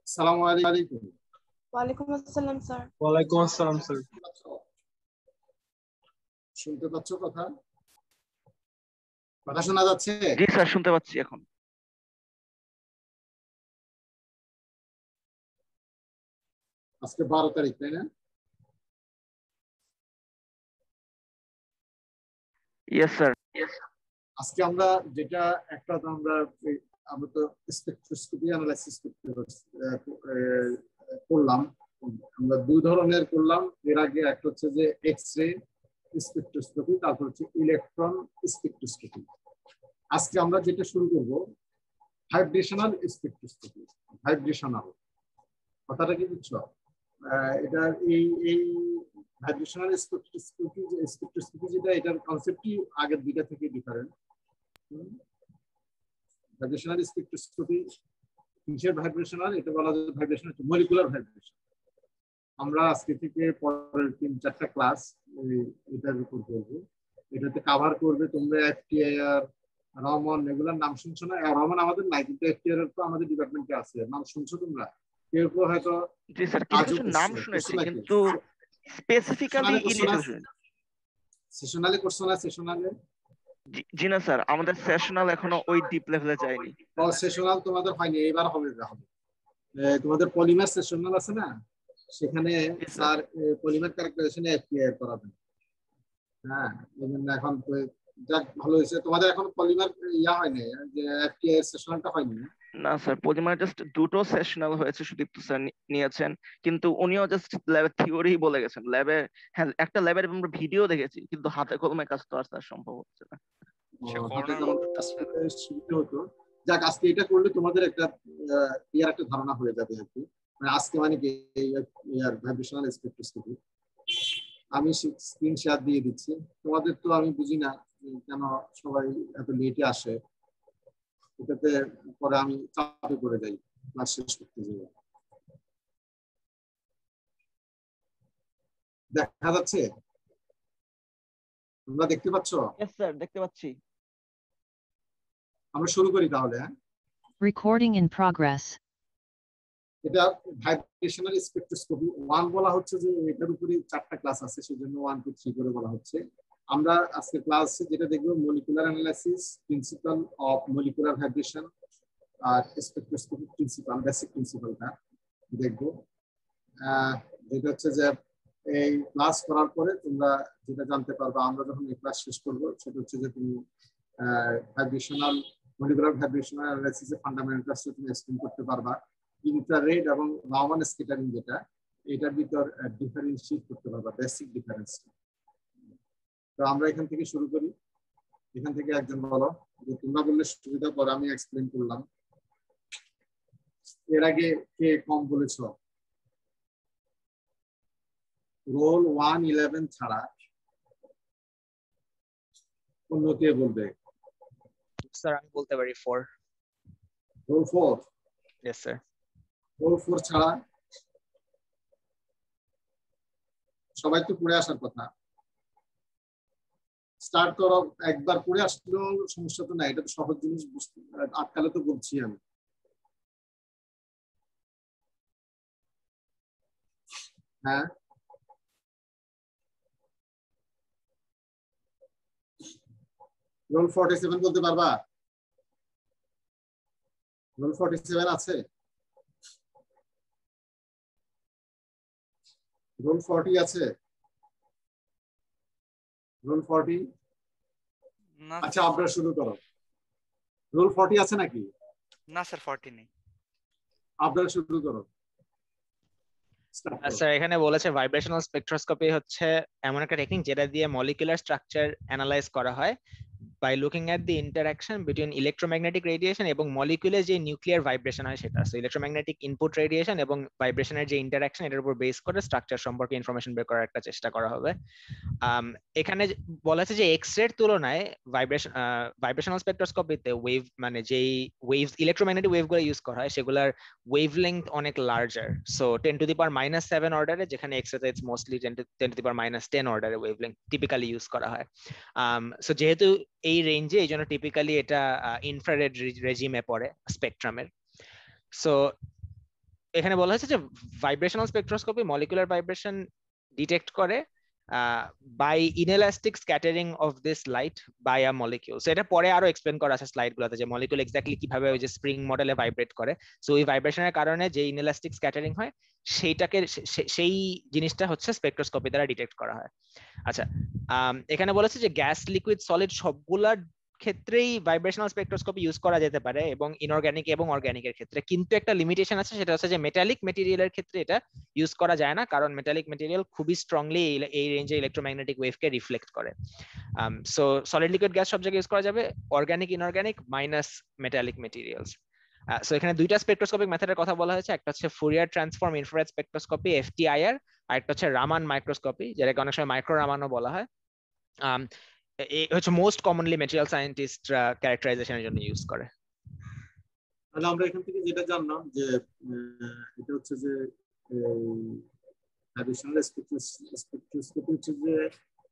আসসালামু আলাইকুম। ওয়ালাইকুম আসসালাম স্যার। ওয়ালাইকুম আসসালাম স্যার। শুনতে পাচ্ছ কথা? কথা শোনা যাচ্ছে? জি স্যার, শুনতে পাচ্ছি এখন। আজকে 12 তারিখ, তাই না? Yes sir. আজকে আমরা যেটা আমরা তো স্পেকট্রোস্কোপি অ্যানালাইসিস করলাম। আমরা দুই ধরনের করলাম এর আগে। একটা হচ্ছে যে এক্স রে স্পেকট্রোস্কোপি, তারপর হচ্ছে ইলেকট্রন স্পেকট্রোস্কোপি। আজকে আমরা যেটা শুরু করব ভাইব্রেশনাল স্পেকট্রোস্কোপি। ভাইব্রেশনাল কথাটা কি বুঝছো? এটা এই এই ভাইব্রেশনাল স্পেকট্রোস্কোপি যেটা, এটার কনসেপ্টই আগের দুইটা থেকে ডিফারেন্ট। ভাইব্রেশনাল স্পেকট্রোস্কোপি কিসের ভাইব্রেশনাল? এটা বলা যায় ভাইব্রেশনাল মলিকুলার ভাইব্রেশন। আমরা আজকে থেকে পরের 3-4টা ক্লাস এটার উপর করবো। এটাতে কভার করবে তোমরা এফটিআইআর, রহমান, এগুলোর নাম শুনছো না? রহমান আমাদের নাই, কিন্তু এফটিআইআর তো আমাদের ডিপার্টমেন্টে আছে। নাম শুনছো তোমরা? কেউ কেউ হয়তো জি স্যার, কিছু কিছু নাম শুনেছি, কিন্তু স্পেসিফিক্যালি সেশনালে করছো না? সেশনালে জি না স্যার, আমাদের সেশনাল এখনো ওই ডিপ লেভেলে যায়নি। সেশনাল তোমাদের হয়নি, এবার হবে। তোমাদের পলিমার সেশনাল আছে না? সেখানে স্যার পলিমার ক্যারেক্টারাইজেশনে এফটিআইআর করাবেন। হ্যাঁ, এই জন্য এখন যাক ভালো হয়েছে। তোমাদের এখন পলিমার হয়নি, যে এফটিআইআর সেশনালটা হয়নি। না স্যার, পলিমার জাস্ট দুটো সেশনাল হয়েছে, সুদীপ্ত স্যার নিয়েছেন, কিন্তু উনিও জাস্ট ল্যাবে থিওরি বলে গেছেন। ল্যাবে, হ্যাঁ, একটা ল্যাবের আমরা ভিডিও দেখেছি, কিন্তু হাতে কলমে কাজ তো আর স্যার সম্ভব হচ্ছে না। যাক, আজকে এটা করলে তোমাদের একটা একটা ধারণা হয়ে যাবে আর কি। আজকে মানে কি ভাইব্রেশনাল স্পেকট্রোস্কোপি আমি স্ক্রিন শেয়ার দিয়ে দিচ্ছি। তোমাদের তো আমি বুঝি না কেন সবাই এত লেটে আসে। এটাতে পরে আমি চাপে পড়ে যাই ক্লাস শেষ করতে যাই। দেখা যাচ্ছে? তোমরা দেখতে পাচ্ছ? ইয়েস স্যার, দেখতে পাচ্ছি। আমরা শুরু করি তাহলে। হ্যাঁ, রেকর্ডিং ইন প্রগ্রেস। এটা ভাইব্রেশনাল স্পেকট্রোস্কোপি 1 বলা হচ্ছে, যে এটার উপরে 4টা ক্লাস আছে, সেজন্য 1, 2, 3 করে বলা হচ্ছে। আমরা আজকে ক্লাসে যেটা দেখবো molecular analysis, principle of molecular vibration আর স্পেকট্রোস্কোপি প্রিন্সিপাল, বেসিক প্রিন্সিপালটা দেখবো। যেটা হচ্ছে যে এই ক্লাস করার পরে তোমরা যেটা জানতে পারবা, আমরা যখন এই ক্লাস শেষ করবো, সেটা হচ্ছে যে তুমি ভাইব্রেশনাল মলিকুলার ভাইব্রেশনাল অ্যানালাইসিসের ফান্ডামেন্টালস তুমি এক্সপ্লেইন করতে পারবা। ইনফ্রারেড এবং রামান স্ক্যাটারিং যেটা, এটার ভিতর ডিফারেন্সিয়েট করতে পারবা, বেসিক ডিফারেন্স। তো আমরা এখান থেকে শুরু করি। এখান থেকে একজন বলো, যে তোমরা বললে সুবিধা, পরে আমি এক্সপ্লেইন করলাম। এর আগে কে কম বলেছ? রোল 111 ছাড়া অন্য কে বলবে? স্যার আমি বলতে পারি 4। রোল 4? Yes sir. রোল 4 ছাড়া সবাই তো পড়ে আসার কথা। স্টার্ট করো, একবার পড়ে আসলেও সমস্যা তো নাই, এটা তো সহজ জিনিস। বুঝতে আটকালে তো বলছি আমি। হ্যাঁ, রোল 47 বলতে পারবা? রোল 47 আছে? রোল 40 আছে? রোল 40? আচ্ছা, আপনারা শুরু করো। রোল 40 আছে নাকি? না স্যার, 40 নেই। আপনারা শুরু করো। স্যার এখানে বলেছে ভাইব্রেশনাল স্পেকট্রোস্কোপি হচ্ছে এমন একটা টেকনিক যেটা দিয়ে মলিকুলার স্ট্রাকচার অ্যানালাইজ করা হয় by looking at the interaction between electromagnetic radiation এবং মলিকুলের যে নিউক্লিয়ার ভাইব্রেশন হয় সেটা। সো ইলেকট্রোম্যাগনেটিক ইনপুট রেডিয়েশন এবং ভাইব্রেশনের যে ইন্টারাকশন, এটার উপর বেস করে স্ট্রাকচার সম্পর্কে ইনফরমেশন বের করার একটা চেষ্টা করা হবে। এখানে বলা আছে যে এক্স রে এর তুলনায় ভাইব্রেশনাল স্পেকট্রোস্কোপিতে ওয়েভ, মানে যেই ওয়েভস, ইলেকট্রোম্যাগনেটিক ওয়েভগুলো ইউজ করা হয়, সেগুলোর ওয়েভ লেংথ অনেক লার্জার। সো 10⁻⁷ অর্ডারে, যেখানে এক্স রে ইটস মোস্টলি 10⁻⁻10 অর্ডারে ওয়েভ লেংথ টিপিক্যালি ইউজ করা হয়। সো যেহেতু এই রেঞ্জে, এই জন্য টিপিক্যালি এটা ইনফ্রারেড রেজিমে পড়ে স্পেকট্রামের। সো এখানে বলা হয়েছে যে vibrational spectroscopy molecular vibration detect করে by inelastic scattering of this light by a molecule. So এটা পরে আরো এক্সপ্লেন করা আছে স্লাইড গুলোতে যে মলিকিউল এক্স্যাক্টলি কিভাবে ওই যে স্প্রিং মডেলে ভাইব্রেট করে। সো ওই ভাইব্রেশনের কারণে যে ইনএলাস্টিক স্ক্যাটারিং হয় সেইটাকে সেই জিনিসটা হচ্ছে স্পেকট্রোস্কোপি দ্বারা ডিটেক্ট করা হয়। আচ্ছা, এখানে বলেছে যে গ্যাস, লিকুইড, সলিড সবগুলার ক্ষেত্রেই ভাইব্রেশনাল স্পেকট্রোস্কোপি ইউজ করা যেতে পারে এবং ইনঅর্গানিক এবং অর্গানিকের ক্ষেত্রে, কিন্তু একটা লিমিটেশন আছে, সেটা হচ্ছে যে মেটালিক মেটেরিয়ালের ক্ষেত্রে এটা ইউজ করা যায় না, কারণ মেটালিক মেটেরিয়াল খুবই স্ট্রংলি এই রেঞ্জে ইলেকট্রোম্যাগনেটিক ওয়েভকে রিফ্লেক্ট করে। সো সলিড, লিকুইড, গ্যাস সব জায়গায় ইউজ করা যাবে, organic, inorganic minus metallic materials. So এখানে দুইটা স্পেকট্রোস্কোপিক মেথডের কথা বলা হয়েছে, একটা হচ্ছে Fourier transform infrared spectroscopy FTIR, আর একটা হচ্ছে রামান মাইক্রোস্কোপি, যেটাকে অনেক সময় মাইক্রো রামানও বলা হয়। এই হচ্ছে মোস্ট কমনলি ম্যাটেরিয়াল সায়েন্টিস্টরা ক্যারেক্টারাইজেশনের জন্য ইউজ করে। তাহলে আমরা এখান থেকে যেটা জানলাম যে এটা হচ্ছে যে ভাইব্রেশনাল স্পেকট্রোস্কোপি হচ্ছে যে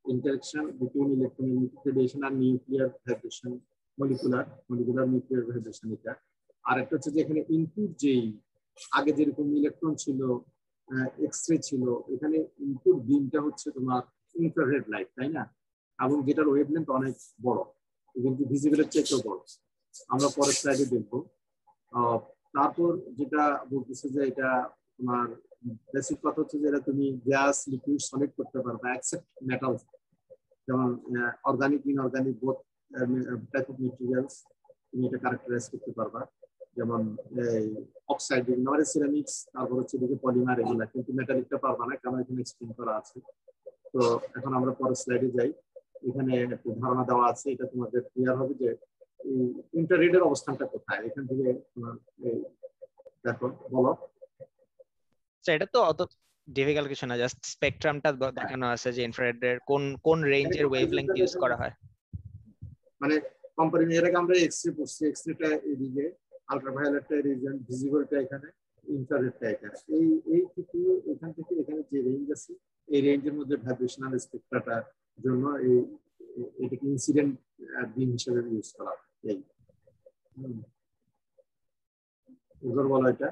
ইন্টারঅ্যাকশন বিটুইন ইলেকট্রোম্যাগনেটিক রেডিয়েশন আর nuclear vibration, molecular nuclear vibration এটা। আর একটা হচ্ছে যে এখানে ইনপুট যেই আগে যেরকম ইলেকট্রন ছিল, এক্সরে ছিল, এখানে ইনপুট বিমটা হচ্ছে তোমার ইনফ্রারেড লাইট, তাই না? এবং যেটার ওয়েভলেন্থ অনেক বড়, কিন্তু ভিজিবলের চেয়েও বড়, আমরা পরের স্লাইডে দেখবো। তারপর যেটা বলতেছে যে এটা তোমার বেসিক কথা হচ্ছে যে এটা তুমি গ্যাস, লিকুইড, সলিড করতে পারবে, এক্সেপ্ট মেটাল, যেমন organic, inorganic both type of materials তুমি এটা ক্যারেক্টারাইজ করতে পারবা, যেমন অক্সাইড, সিরামিক্স, তারপর হচ্ছে দিকে পলিমার, এগুলা, কিন্তু মেটালিকটা পারবা না, কারণ এখানে এক্সপ্লেন করা আছে। তো এখন আমরা পরের স্লাইডে যাই। এখানে একটু ধারণা দেওয়া আছে, এটা তোমাদের ক্লিয়ার হবে যে ইন্টাররেডের অবস্থানটা কোথায়। এখান থেকে তোমার দেখো, বলো। এটা তো অত ডিফিকাল্ট কিছু না, জাস্ট স্পেকট্রামটা দেখানো আছে যে ইনফ্রারেডের কোন রেঞ্জের ওয়েভলেংথ ইউজ করা হয়। মানে কম্পারিজন, এর আগে আমরা এক্সরে পড়ছি, এক্সরেটা এদিকে, আলট্রাভায়োলেটটা রিজন, ভিজিবলটা এখানে, ইনফ্রারেডটা এখানে। এই থেকে এখান থেকে এখানে যে রেঞ্জ আছে, এই রেঞ্জের মধ্যে ভাইব্রেশনাল স্পেকট্রাটার জন্য এটাকে ইনসিডেন্ট বিম হিসেবে ইউজ করা হয়। এই এবার বলো এটা।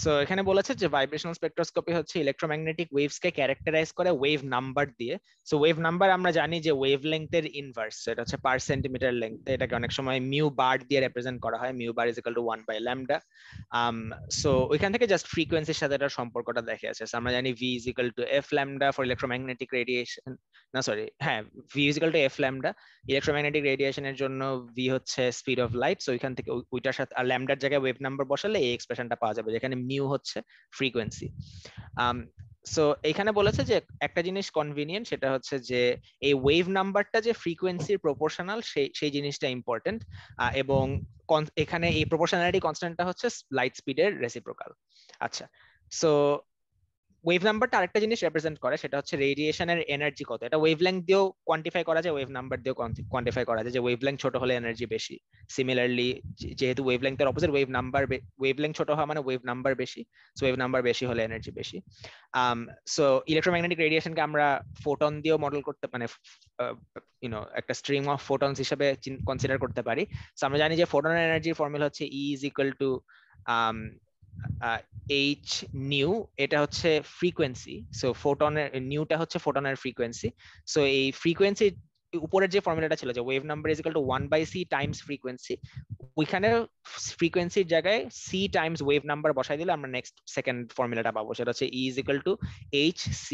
সো এখানে বলেছে যে ভাইব্রেশনাল স্পেকট্রোস্কোপি হচ্ছে ইলেকট্রোম্যাগনেটিক ওয়েভস কে ক্যারেক্টারাইজ করে ওয়েভ নাম্বার দিয়ে। সো ওয়েভ নাম্বার আমরা জানি যে ওয়েভলেংথের ইনভার্স, এটা হচ্ছে পার সেন্টিমিটার লেংথ, এটাকে অনেক সময় মিউ বার দিয়ে রিপ্রেজেন্ট করা হয়, mu bar is equal to 1/λ। So ওইখান থেকে জাস্ট ফ্রিকোয়েন্সির সাথে এটার সম্পর্কটা দেখে আছে। আমরা জানি v is equal two f lambda for electromagnetic radiation, না সরি, হ্যাঁ, v is equal two f lambda electromagnetic রেডিয়েশনের জন্য, v হচ্ছে স্পিড অফ লাইট। সো ওইখান থেকে ওইটার সাথে আর ল্যামডার জায়গায় ওয়েভ নাম্বার বসালে এই এক্সপ্রেশনটা পাওয়া যাবে, যেখানে মিউ হচ্ছে ফ্রিকোয়েন্সি। সো এখানে বলেছে যে একটা জিনিস কনভিনিয়েন্ট, সেটা হচ্ছে যে এই ওয়েভ নাম্বারটা যে ফ্রিকোয়েন্সির প্রপোর্শনাল, সেই জিনিসটা ইম্পর্টেন্ট, এবং এখানে এই প্রপোর্শনালিটি কনস্ট্যান্টটা হচ্ছে লাইট স্পিডের রেসিপ্রোকাল। আচ্ছা, সো ওয়েভ নাম্বারটা আরেকটা জিনিস রিপ্রেজেন্ট করে, সেটা হচ্ছে রেডিয়েশনের এনার্জি কত। এটা ওয়েভলেংথ দিয়েও কোয়ান্টিফাই করা যায়, ওয়েভ নাম্বার দিয়েও কোয়ান্টিফাই করা যায়, যে ওয়েভলেংথ ছোট হলে এনার্জি বেশি। সিমিলারলি যেহেতু ওয়েভলেংথের অপোজিট ওয়েভলেংথ ছোট হওয়া মানে ওয়েভ নাম্বার বেশি, সো ওয়েভ নাম্বার বেশি হলে এনার্জি বেশি। সো ইলেকট্রোম্যাগনেটিক রেডিয়েশনকে আমরা ফোটন দিয়েও মডেল করতে, মানে একটা স্ট্রিম অফ ফোটনস হিসেবে কনসিডার করতে পারি। সো আমরা জানি যে ফোটনের এনার্জির ফর্মুলা হচ্ছে E is equal two h new, এটা হচ্ছে ফ্রিকোয়েন্সি। সো ফোটনের নিউটা হচ্ছে ফোটনের ফ্রিকোয়েন্সি। সো এই ফ্রিকোয়েন্সি উপরের যে ফর্মুলাটা ছিল যে wave number is equal two 1/c Times frequency, ওইখানে ফ্রিকোয়েন্সির জায়গায় c টাইমস ওয়েভ নাম্বার বসাই দিলে আমরা নেক্সট সেকেন্ড ফর্মুলাটা পাবো, সেটা হচ্ছে E is equal to hc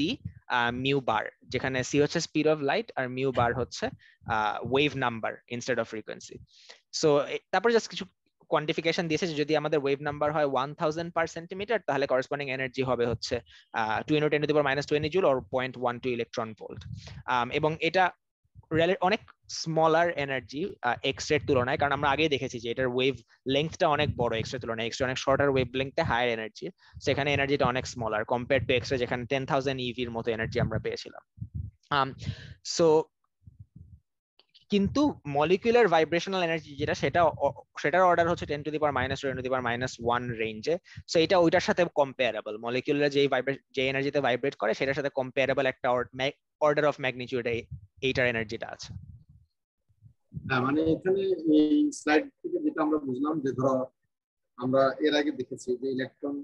mu bar, যেখানে c হচ্ছে স্পিড অফ লাইট আর মিউ বার হচ্ছে wave number instead of frequency. So তারপর জাস্ট কিছু কোয়ান্টিফিকেশন দিয়েছে যে যদি আমাদের ওয়েভ নাম্বার হয় 1000 পার সেন্টিমিটার, তাহলে করেসপন্ডিং এনার্জি হবে হচ্ছে 2 × 10⁻20 জুল অর 0.12 ইলেকট্রন ভোল্ট। এবং এটা অনেক স্মলার এনার্জি এক্স রে তুলনায়, কারণ আমরা আগেই দেখেছি যে এটার ওয়েভ লেংথটা অনেক বড় এক্স রে তুলনায়, এক্স রে অনেক শর্টার ওয়েভ লেংথে হায়ার এনার্জি, সেখানে এনার্জিটা অনেক smaller compare to X ray, যেখানে 10,000 ইভির মতো এনার্জি আমরা পেয়েছিলাম। সো কিন্তু মলিকুলার ভাইব্রেশনাল এনার্জি যেটা, সেটার অর্ডার হচ্ছে 10⁻² 10⁻1 রেঞ্জে। সো এটা ওইটার সাথে কম্পেয়ারেবল, মলিকুলার যে এনার্জিতে ভাইব্রেট করে সেটার সাথে কম্পেয়ারেবল একটা অর্ডার অফ ম্যাগনিটিউড এইটার এনার্জিটা আছে। হ্যাঁ, মানে এখানে এই স্লাইড থেকে যেটা আমরা বুঝলাম যে ধরো আমরা এর আগে দেখেছি যে ইলেকট্রন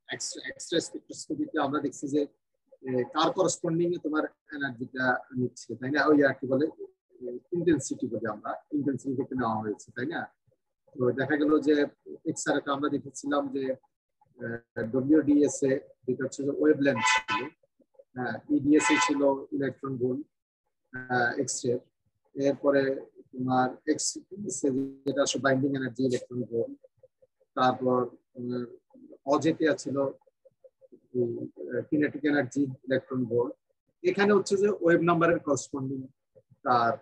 এক্সট্রা স্পেকট্রোস্কোপিতে আমরা দেখছি যে কার করসপন্ডিং এ তোমার এনার্জিটা নিচ্ছে, তাই না? ওই আর কি বলে ইন্টেন্সিটি বলে, আমরা ইন্টেন্সিটি থেকে নেওয়া হয়েছে, তাই না? তো দেখা গেল যে এক্সআর আমরা দেখেছিলাম যে ডব্লিউডিএসএ যেটা হচ্ছে যে ওয়েভলেন্থ ছিল, ইডিএসএ ছিল ইলেকট্রন ভোল্ট এক্সরে, এরপরে তোমার এক্সএ যেটা হচ্ছে বাইন্ডিং এনার্জি ইলেকট্রন ভোল্ট, তারপর অজেতে ছিল কিনেটিক এনার্জি ইলেকট্রন ভোল্ট। এখানে হচ্ছে যে ওয়েভ নাম্বারের করসপন্ডিং তার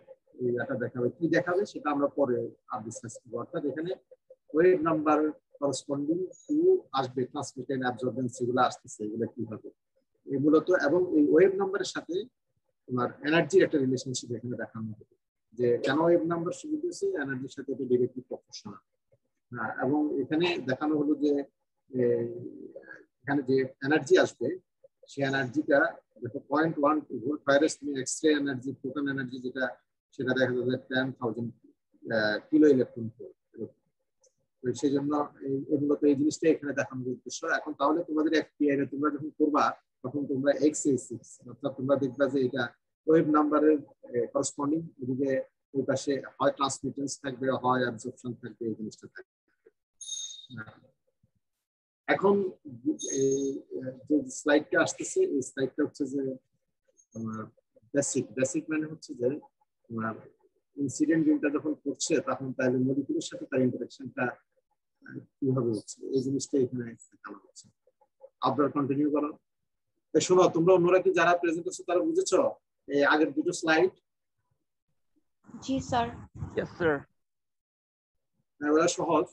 এটা দেখাবে, কি দেখাবে সেটা আমরা পরে আর ডিসকাস করব। অর্থাৎ এখানে ওয়েভ নাম্বার করসপন্ডিং টু আসবে, ট্রান্সমিট এন্ড অ্যাবজর্বেন্স এগুলো আসতেছে, এগুলো কি হবে এগুলো তো। এবং এই ওয়েভ নাম্বারের সাথে তোমার এনার্জির একটা রিলেশনশিপ এখানে দেখানো হবে, যে কেন ওয়েভ নাম্বার সুবিধা হচ্ছে, এনার্জির সাথে এটা ডিরেক্টলি প্রপোর্শনাল। এবং এখানে দেখানো হলো যে এখানে যে এনার্জি আসবে সেই এনার্জিটা 0.1 volt, virus X-ray energy, photon energy যেটা, সেটা দেখা যাবে 10,000 কিলো ইলেকট্রন ভোল্ট। সেই জন্য এগুলো তো এই জিনিসটা এখানে দেখানোর উদ্দেশ্য। এখন তাহলে তোমাদের এফপিআই তোমরা যখন করবা তখন তোমরা x86 অর্থাৎ তোমরা দেখবা যে এটা ওয়েভ নাম্বারের করসপন্ডিং, এদিকে ওই পাশে হয় ট্রান্সমিটেন্স থাকবে, হয় অ্যাবজর্পশন থাকবে, এই জিনিসটা থাকবে। এখন যে স্লাইডটা আসতেছে, এই স্লাইডটা হচ্ছে যে তোমার বেসিক মানে হচ্ছে যে তোমার ইনসিডেন্ট বিমটা যখন করছে তখন তাহলে মলিকুলের সাথে তার ইন্টারঅ্যাকশনটা কিভাবে হচ্ছে, এই জিনিসটা এখানে দেখানো হচ্ছে। আপনারা কন্টিনিউ করো। শোনো, তোমরা অন্যরা কি যারা প্রেজেন্ট আছো তারা বুঝেছো এই আগের দুটো স্লাইড? জি স্যার। Yes sir. ওরা সহজ,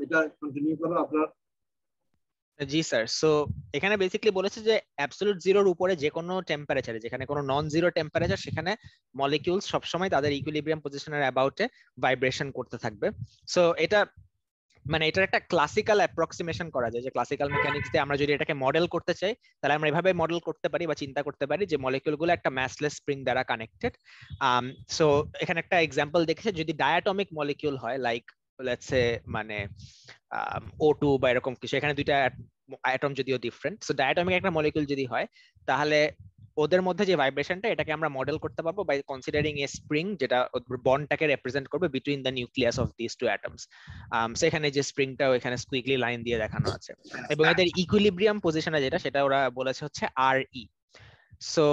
এটা কন্টিনিউ করো আপনারা। জি স্যার। সো এখানে বেসিক্যালি বলেছে যে অ্যাবসলিউট জিরোর উপরে যে কোনো টেম্পারেচারে, যেখানে কোনো নন জিরো টেম্পারেচার, সেখানে মলিকিউলস সবসময় তাদের ইকুইলিব্রিয়াম পজিশনের অ্যাবাউটে ভাইব্রেশন করতে থাকবে। সো এটা মানে এটার একটা ক্লাসিক্যাল অ্যাপ্রক্সিমেশন করা যায়, যে ক্লাসিক্যাল মেকানিক্স দিয়ে আমরা যদি এটাকে মডেল করতে চাই তাহলে আমরা এভাবে মডেল করতে পারি বা চিন্তা করতে পারি যে মলিকিউলগুলো একটা ম্যাসলেস স্প্রিং দ্বারা কানেক্টেড। সো এখানে একটা এক্সাম্পল দেখেছে, যদি ডায়াটমিক মলিকিউল হয়, লাইক লেটস সে মানে O2 বা এরকম কিছু, এখানে দুইটা অ্যাটম যদিও ডিফারেন্ট, সো ডায়াটমিক একটা মলিকিউল যদি হয় তাহলে ওদের মধ্যে যে ভাইব্রেশনটা, এটাকে আমরা মডেল করতে পারবো বাই কনসিডারিং এ স্প্রিং যেটা বন্ডটাকে রিপ্রেজেন্ট করবে between the nucleus of this two atoms. সেখানে যে স্প্রিংটা এখানে স্কুইগলি লাইন দিয়ে দেখানো আছে, এবং এদের ইকুইলিব্রিয়াম পজিশনে যেটা, সেটা ওরা বলেছে হচ্ছে RE। সো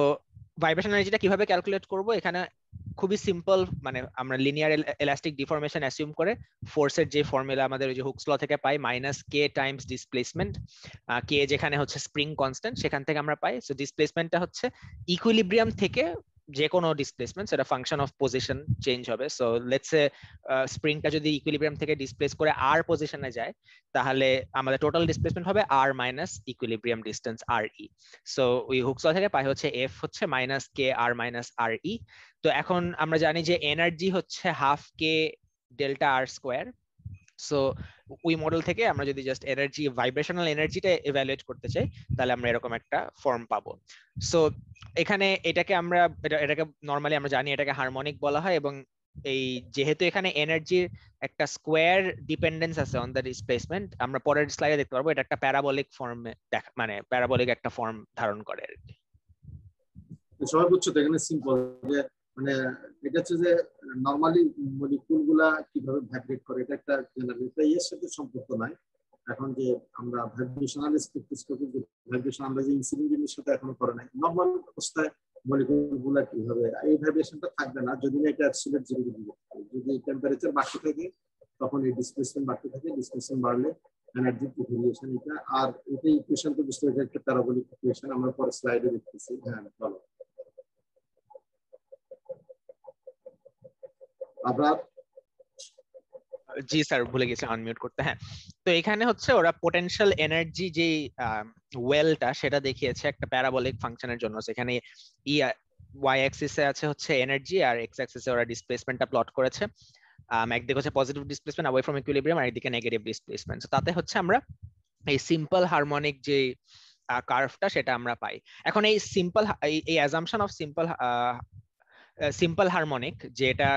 ভাইব্রেশন এনার্জিটা কিভাবে ক্যালকুলেট করব, এখানে খুবই সিম্পল, মানে আমরা লিনিয়ার এলাস্টিক ডিফরমেশন অ্যাসিউম করে ফোর্সের যে ফর্মুলা আমাদের ওই যে হুকস ল থেকে পাই, -k টাইমস ডিসপ্লেসমেন্ট, k যেখানে হচ্ছে স্প্রিং কনস্ট্যান্ট, সেখান থেকে আমরা পাই। সো ডিসপ্লেসমেন্টটা হচ্ছে ইকুইলিব্রিয়াম থেকে যে কোনো ডিসপ্লেসমেন্ট, সেটা ফাংশন অফ পজিশন চেঞ্জ হবে। সো লেটস সে স্প্রিংটা যদি ইকুইলিব্রিয়াম থেকে ডিসপ্লেস করে r পজিশনে যায়, তাহলে আমাদের টোটাল ডিসপ্লেসমেন্ট হবে r minus equilibrium distance RE। So ওই হুকস ল থেকে পাই হচ্ছে F হচ্ছে -k r মাইনাস RE। তো এখন আমরা জানি যে এনার্জি হচ্ছে হাফ কে ডেল্টা আর স্কোয়ার। সো ওই মডেল থেকে আমরা যদি জাস্ট এনার্জি, ভাইব্রেশনাল এনার্জিটা ইভ্যালুয়েট করতে চাই, তাহলে আমরা এরকম একটা ফর্ম পাবো। সো এখানে এটাকে আমরা এটাকে নরমালি আমরা জানি এটাকে হারমোনিক বলা হয়, এবং এই যেহেতু এখানে এনার্জির একটা স্কোয়ার ডিপেন্ডেন্স আছে অন দ্য ডিসপ্লেসমেন্ট, আমরা পরের স্লাইডে দেখতে পারবো এটা একটা প্যারাবোলিক ফর্মে মানে প্যারাবোলিক একটা ফর্ম ধারণ করে আর কি। সবাই বুঝছো তো? এখানে সিম্পল যে মানে এটা হচ্ছে যে নরমালি মলিকুল গুলা কিভাবে ভাইব্রেট করে, এটা একটা জেনারেল, এটা এর সাথে সম্পর্ক নাই। এখন যে আমরা ভাইব্রেশনাল স্পেকট্রোস্কোপি, ভাইব্রেশন আমরা যে ইনসিডেন্ট জিনিসের সাথে এখনো করে নাই, নরমাল অবস্থায় মলিকুল গুলা কিভাবে, এই ভাইব্রেশনটা থাকবে না যদি না এটা অ্যাবসলিউট জিরো ডিগ্রি। যদি টেম্পারেচার বাড়তে থাকে তখন এই ডিসপ্লেসমেন্ট বাড়তে থাকে, ডিসপ্লেসমেন্ট বাড়লে এনার্জির ভেরিয়েশন এটা। আর এটা ইকুয়েশন তো বুঝতে হবে, একটা প্যারাবোলিক ইকুয়েশন, আমরা পরে স্লাইডে দেখতেছি। হ্যাঁ বলো। আবার জি স্যার, ভুলে গেছি আনমিউট করতে। হ্যাঁ, তো এখানে হচ্ছে ওরা পোটেনশিয়াল এনার্জি যে ওয়েলটা, সেটা দেখিয়েছে একটা প্যারাবোলিক ফাংশনের জন্য। সেখানে y অ্যাক্সিসে আছে হচ্ছে এনার্জি, আর x অ্যাক্সিসে ওরা ডিসপ্লেসমেন্টটা প্লট করেছে। একদিকে হচ্ছে positive displacement away from equilibrium, আর একদিকে নেগেটিভ ডিসপ্লেসমেন্ট। তাতে হচ্ছে আমরা এই সিম্পল হারমোনিক যে কার্ভটা সেটা আমরা পাই। এখন এই সিম্পল এই assumption of simple simple harmonic, যেটা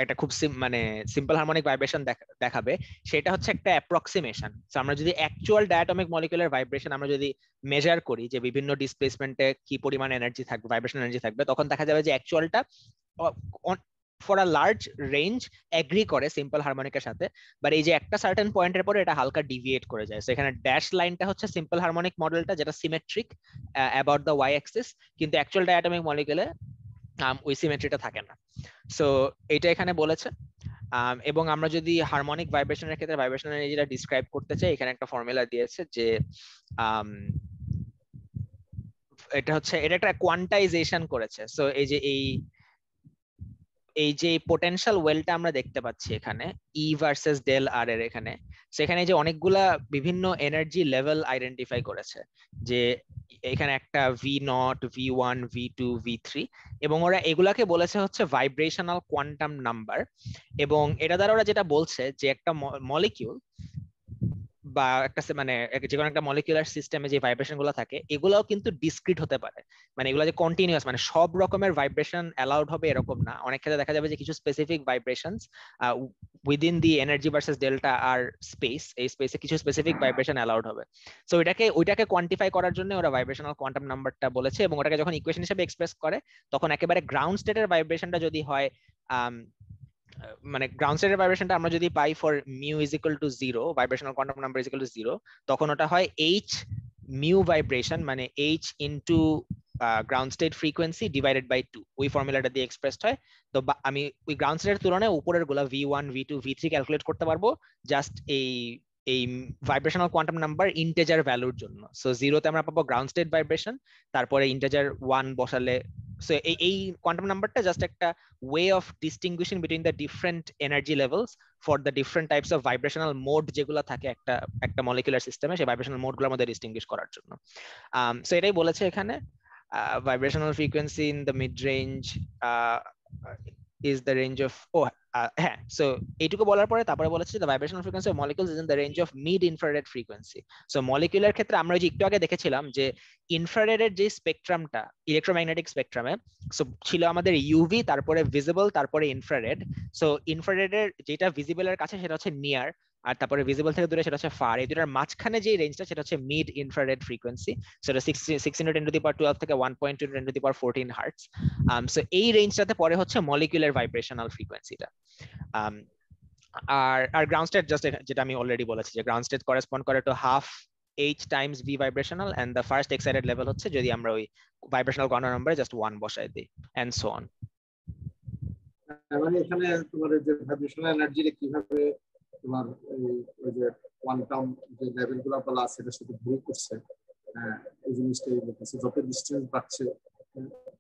একটা খুব মানে সিম্পল হারমোনিক ভাইব্রেশন দেখাবে, সেটা হচ্ছে একটা অ্যাপ্রক্সিমেশন। সো আমরা যদি অ্যাকচুয়াল ডায়াটমিক মলিকুলার ভাইব্রেশন আমরা যদি মেজার করি যে বিভিন্ন ডিসপ্লেসমেন্টে কি পরিমাণ এনার্জি থাকবে, ভাইব্রেশন এনার্জি থাকবে, তখন দেখা যাবে যে অ্যাকচুয়ালটা for a large range agree করে সিম্পল হারমোনিকের সাথে, বাট এই যে একটা সার্টেন পয়েন্টের পরে এটা হালকা ডিভিয়েট করে যায়। সো এখানে ড্যাশ লাইনটা হচ্ছে সিম্পল হারমোনিক মডেলটা, যেটা symmetric about the Y axis, কিন্তু অ্যাকচুয়াল ডায়াটমিক মলিকুলে ওই সিমেট্রিটা থাকে না। সো এটা এখানে বলেছে। এবং আমরা যদি হারমোনিক ভাইব্রেশনের ক্ষেত্রে ভাইব্রেশন এনার্জিটা ডিসক্রাইব করতে চাই, এখানে একটা ফর্মুলা দিয়েছে যে এটা হচ্ছে, এটা একটা কোয়ান্টাইজেশন করেছে। সো এই যে পোটেনশিয়াল ওয়েলটা আমরা দেখতে পাচ্ছি এখানে ই ভার্সেস ডেল আর এর এখানে, সেখানে যে অনেকগুলা বিভিন্ন এনার্জি লেভেল আইডেন্টিফাই করেছে, যে এখানে একটা V0, V1, V2, V3, এবং ওরা এগুলাকে বলেছে হচ্ছে ভাইব্রেশনাল কোয়ান্টাম নাম্বার। এবং এটা দ্বারা ওরা যেটা বলছে যে একটা মলিকিউল বা একটা মানে যে কোনো একটা মলিকুলার সিস্টেমে যে ভাইব্রেশন গুলো থাকে, এগুলাও কিন্তু ডিসক্রিট হতে পারে, মানে এগুলো যে কন্টিনিউয়াস, মানে সব রকমের ভাইব্রেশন অ্যালাউড হবে এরকম না। অনেক ক্ষেত্রে দেখা যাবে যে কিছু specific vibrations within the energy versus delta R space, এই স্পেসে কিছু স্পেসিফিক ভাইব্রেশন অ্যালাউড হবে। সো ওইটাকে কোয়ান্টিফাই করার জন্য ওরা ভাইব্রেশনাল কোয়ান্টাম নাম্বারটা বলেছে, এবং ওটাকে যখন ইকুয়েশন হিসেবে এক্সপ্রেস করে তখন একেবারে গ্রাউন্ড স্টেটের ভাইব্রেশনটা যদি হয়, মানে গ্রাউন্ড স্টেটের ভাইব্রেশনটা আমরা যদি পাই for mu is equal to 0, vibrational quantum number is equal to 0, তখন ওটা হয় h মিউ ভাইব্রেশন, মানে h into ground state frequency divided by 2, ওই ফর্মুলাটা দিয়ে এক্সপ্রেসড হয়। তো আমি ওই গ্রাউন্ড স্টেটের তুলনায় উপরের গুলা V1, V2, V3 ক্যালকুলেট করতে পারবো জাস্ট এই ভাইব্রেশনাল কোয়ান্টাম নাম্বার ইন্টিজার ভ্যালুর জন্য। সো 0 তে আমরা পাবো গ্রাউন্ড স্টেট ভাইব্রেশন, তারপরে ইন্টিজার 1 বসালে, সো এই কোয়ান্টাম নাম্বারটা জাস্ট একটা way of distinguishing between the different energy levels for the different types of vibrational mode যেগুলো থাকে একটা মলিকুলার সিস্টেমে, সেই ভাইব্রেশনাল মোডগুলোর মধ্যে ডিস্টিংগুইশ করার জন্য। সো এটাই বলেছে এখানে, vibrational frequency in the mid range is the range of হ্যাঁ, সো এইটুকু বলার পরে তারপরে বলেছে যে the vibrational frequency of molecules is in the range of mid infrared frequency. So molecular ক্ষেত্রে আমরা যে একটু আগে দেখেছিলাম যে ইনফ্রারেডের যে স্পেকট্রামটা ইলেকট্রোম্যাগনেটিক স্পেকট্রামে, সো ছিল আমাদের ইউভি, তারপরে ভিজিবল, তারপরে ইনফ্রারেড। সো ইনফ্রারেডের যেটা ভিজিবলের কাছে সেটা হচ্ছে নিয়ার, আর তারপরে ভিজিবল থেকে দূরে সেটা হচ্ছে ফার। এই দুটার মাঝখানে যে রেঞ্জটা সেটা হচ্ছে মিড ইনফ্রারেড ফ্রিকোয়েন্সি, সেটা 600 × 10⁻12 থেকে 1.2 × 10⁻14 হার্টজ। সো এই রেঞ্জটাতে পরে হচ্ছে মলিকুলার ভাইব্রেশনাল ফ্রিকোয়েন্সিটা। আর গ্রাউন্ড স্টেট জাস্ট যেটা আমি অলরেডি বলেছি যে গ্রাউন্ড স্টেট করেসপন্ড করে to half h times v vibrational, and the first excited level হচ্ছে যদি আমরা ওই ভাইব্রেশনাল কোয়ান্টাম নাম্বারে জাস্ট 1 বসাই দিই, এন্ড সো অন। মানে এখানে তোমার যে ভাইব্রেশনাল এনার্জিটা কিভাবে তোমার ওই যে কোয়ান্টাম যে লেভেলগুলো বলা আছে সেটার সাথে ভ্যারি করছে, এই জিনিসটাই বলতেছে। যত ডিসটেন্স বাড়ছে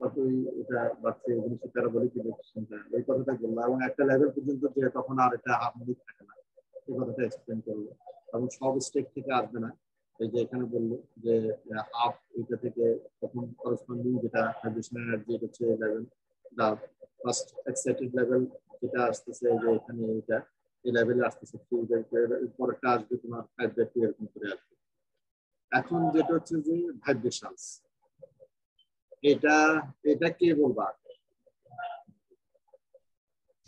ততই এটা বাড়ছে, এই জিনিসটা প্যারাবোলিক ইলেকট্রিশনটা এই কথাটা বললাম। এবং একটা লেভেল পর্যন্ত যে তখন আর এটা হারমোনিক থাকে না, এই কথাটা এক্সপ্লেন করলো। এবং সব স্টেট থেকে আসবে না, এই যে এখানে বললো যে হাফ এটা থেকে তখন করসপন্ডিং যেটা ভাইব্রেশনাল এনার্জি এটা হচ্ছে level, the first excited level যেটা আসতেছে যে এখানে এটা এই লেভেলে আসতেছে, পরেরটা আসবে তোমার 5/2 এরকম করে আসবে। এখন যেটা হচ্ছে যে ভাইব্রেশনস, এটা কে বলবা?